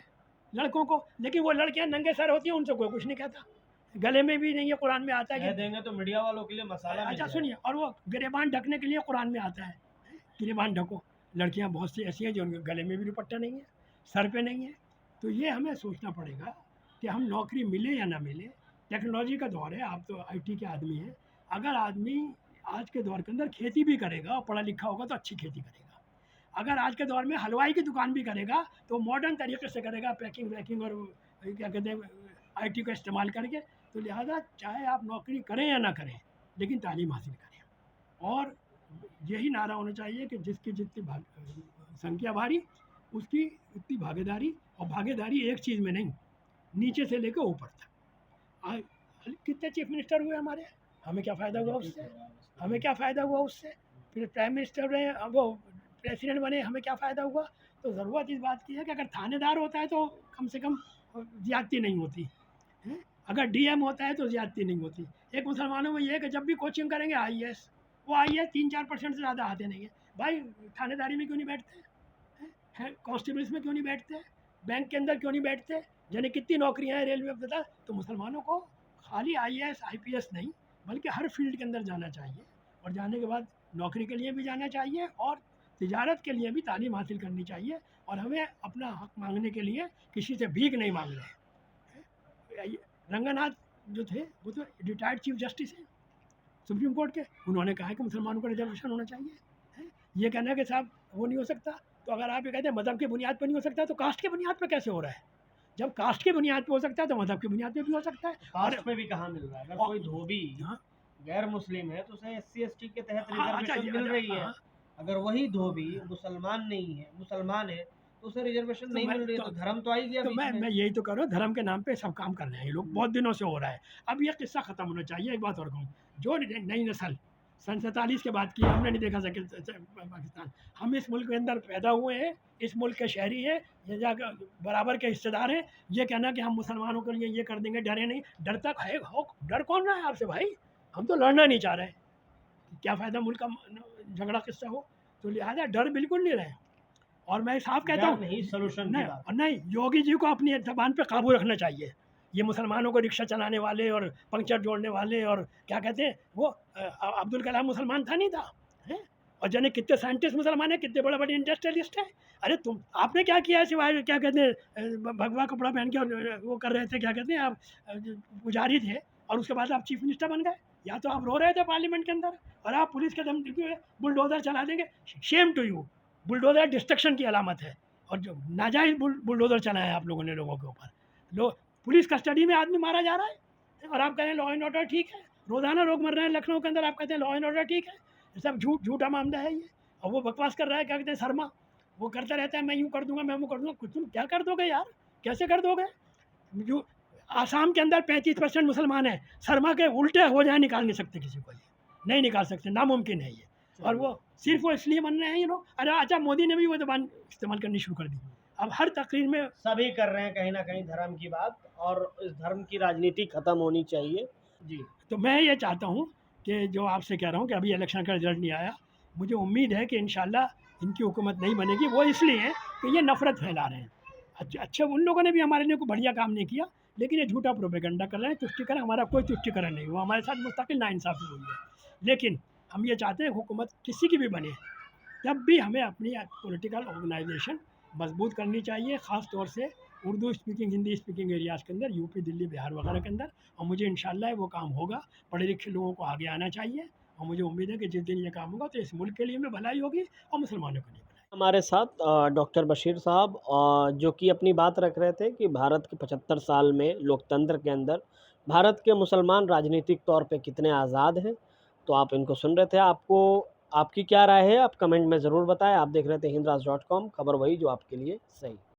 लड़कों को, लेकिन वो लड़कियाँ नंगे सर होती हैं, उनसे कोई कुछ नहीं कहता, गले में भी नहीं है, कुरान में आता है कह कि देंगे तो मीडिया वालों के लिए मसाला मिल अच्छा जाएगा। सुनिए, और वो गिरेबान ढकने के लिए कुरान में आता है, गिरेबान ढको। लड़कियां बहुत सी ऐसी हैं जो उनके गले में भी दुपट्टा नहीं है, सर पे नहीं है। तो ये हमें सोचना पड़ेगा कि हम नौकरी मिले या ना मिले, टेक्नोलॉजी का दौर है, आप तो आईटी के आदमी हैं, अगर आदमी आज के दौर के अंदर खेती भी करेगा और पढ़ा लिखा होगा तो अच्छी खेती करेगा, अगर आज के दौर में हलवाई की दुकान भी करेगा तो मॉडर्न तरीके से करेगा, पैकिंग वैकिंग और क्या कहते हैं आईटी का इस्तेमाल करके। तो लिहाजा चाहे आप नौकरी करें या ना करें, लेकिन तालीम हासिल करें, और यही नारा होना चाहिए कि जिसकी जितनी संख्या भारी उसकी उतनी भागीदारी, और भागीदारी एक चीज़ में नहीं, नीचे से लेकर ऊपर तक। कितने चीफ मिनिस्टर हुए हमारे, हमें क्या फ़ायदा हुआ उससे, हमें क्या फ़ायदा हुआ उससे, फिर प्राइम मिनिस्टर रहे, वो प्रेसिडेंट बने, हमें क्या फ़ायदा हुआ। तो ज़रूरत इस बात की है कि अगर थानेदार होता है तो कम से कम ज़्यादती नहीं होती है, अगर डीएम होता है तो ज़्यादती नहीं होती। एक मुसलमानों में ये है कि जब भी कोचिंग करेंगे आईएएस, वो आईएएस 3-4% से ज़्यादा आते नहीं है। भाई थानेदारी में क्यों नहीं बैठते हैं, कांस्टेबल्स में क्यों नहीं बैठते, बैंक के अंदर क्यों नहीं बैठते, जाने कितनी नौकरियाँ हैं रेलवे में पता। तो मुसलमानों को खाली आईएएस आईपीएस नहीं, बल्कि हर फील्ड के अंदर जाना चाहिए, और जाने के बाद नौकरी के लिए भी जाना चाहिए और तिजारत के लिए भी तालीम हासिल करनी चाहिए, और हमें अपना हक मांगने के लिए किसी से भीख नहीं मांग रहे हैं। रंगनाथ जो थे वो तो रिटायर्ड चीफ जस्टिस हैं सुप्रीम कोर्ट के, उन्होंने कहा है कि मुसलमानों को रिजर्वेशन होना चाहिए है? ये कहना है कि साहब वो नहीं हो सकता, तो अगर आप ये कहते हैं मज़हब की बुनियाद पर नहीं हो सकता, तो कास्ट की बुनियाद पर कैसे हो रहा है। जब कास्ट की बुनियाद पर हो सकता है तो मज़हब की बुनियाद पर भी हो सकता है। कास्ट में भी कहाँ मिल रहा है, अगर कोई धोबी हाँ गैर मुस्लिम है तो उसे SC ST के तहत हाँ, अच्छा रिजर्वेशन मिल रही है, हाँ, अगर वही धोबी मुसलमान नहीं है, मुसलमान है, तो उसे रिजर्वेशन नहीं मिल रही है, तो धर्म तो आ ही गया तो बीच मैं में। मैं यही तो कर रहा हूँ, धर्म के नाम पे सब काम कर रहे हैं ये लोग, बहुत दिनों से हो रहा है। अब ये किस्सा ख़त्म होना चाहिए। एक बात और कहूँ, जो नई नस्ल सन 47 के बाद की, हमने नहीं देखा पाकिस्तान, हम इस मुल्क के अंदर पैदा हुए हैं, इस मुल्क के शहरी हैं, ये जाकर बराबर के हिस्सेदार हैं। ये कहना कि हम मुसलमानों के लिए ये कर देंगे, डरे नहीं, डर तक है हो, डर कौन रहा है आपसे भाई, हम तो लड़ना नहीं चाह रहे, क्या फ़ायदा मुल्क का झगड़ा किस्सा हो। तो लिहाजा डर बिल्कुल नहीं रहे, और मैं साफ कहता हूँ नहीं सलूशन की नहीं, बात। और नहीं, योगी जी को अपनी ज़बान पे काबू रखना चाहिए। ये मुसलमानों को रिक्शा चलाने वाले और पंक्चर जोड़ने वाले और क्या कहते हैं वो अब्दुल कलाम मुसलमान था नहीं था हैं? और जाने कितने साइंटिस्ट मुसलमान हैं, कितने बड़े बड़े इंडस्ट्रियलिस्ट हैं। अरे तुम आपने क्या किया है सिवाय क्या कहते हैं भगवा कपड़ा पहन के और वो कर रहे थे, क्या कहते हैं आप पुजारी थे, और उसके बाद आप चीफ मिनिस्टर बन गए। या तो आप रो रहे थे पार्लियामेंट के अंदर और आप पुलिस के दम बुलडोज़र चला देंगे। Shame to you, bulldozer destruction की अलामत है, और जो नाजायज़ बुलडोज़र चलाया आप लोगों ने लोगों के ऊपर, लोग पुलिस कस्टडी में आदमी मारा जा रहा है और आप कह रहे हैं लॉ एंड ऑर्डर ठीक है। रोज़ाना लोग मर रहे हैं लखनऊ के अंदर, आप कहते हैं लॉ एंड ऑर्डर ठीक है। ये सब झूठा मामला है ये। और वो बकवास कर रहा है, क्या कहते हैं शर्मा, वो करता रहता है मैं यूँ कर दूंगा, मैं वो कर दूंगा। कुछ तुम क्या कर दोगे यार, कैसे कर दोगे। जो आसाम के अंदर 35% मुसलमान है, शर्मा के उल्टे हो जाए निकाल नहीं सकते किसी को, ये नहीं निकाल सकते, नामुमकिन है ये। और वो सिर्फ वो इसलिए बन रहे हैं ये लोग। अरे अच्छा मोदी ने भी वो ज़बान इस्तेमाल करनी शुरू कर दी, अब हर तकरीर में सभी कर रहे हैं कहीं ना कहीं धर्म की बात, और इस धर्म की राजनीति खत्म होनी चाहिए। जी। तो मैं ये चाहता हूँ कि जो आपसे कह रहा हूँ कि अभी इलेक्शन का रिजल्ट नहीं आया, मुझे उम्मीद है कि इंशाल्लाह इनकी हुकूमत नहीं बनेगी। वो इसलिए कि ये नफ़रत फैला रहे हैं। अच्छा उन लोगों ने भी हमारे लिए कोई बढ़िया काम नहीं किया, लेकिन ये झूठा प्रोपेगेंडा कर रहे हैं। तुष्टिकरण, हमारा कोई तुष्टिकरण नहीं हुआ, हमारे साथ मुस्तकिल नाइंसाफ़ी हुई है। लेकिन हम ये चाहते हैं हुकूमत किसी की भी बने, तब भी हमें अपनी पॉलिटिकल ऑर्गेनाइजेशन मजबूत करनी चाहिए, ख़ास तौर से Urdu speaking, Hindi speaking areas के अंदर, यूपी, दिल्ली, बिहार वगैरह के अंदर। और मुझे इंशाल्लाह वो काम होगा। पढ़े लिखे लोगों को आगे आना चाहिए, और मुझे उम्मीद है कि जिस दिन ये काम होगा तो इस मुल्क के लिए भी भलाई होगी और मुसलमानों के लिए भलाई। हमारे साथ डॉक्टर बशीर साहब, जो कि अपनी बात रख रहे थे कि भारत के 75 साल में लोकतंत्र के अंदर भारत के मुसलमान राजनीतिक तौर पे कितने आज़ाद हैं। तो आप इनको सुन रहे थे। आपको आपकी क्या राय है, आप कमेंट में ज़रूर बताएं। आप देख रहे थे हिंदराज.com, खबर वही जो आपके लिए सही।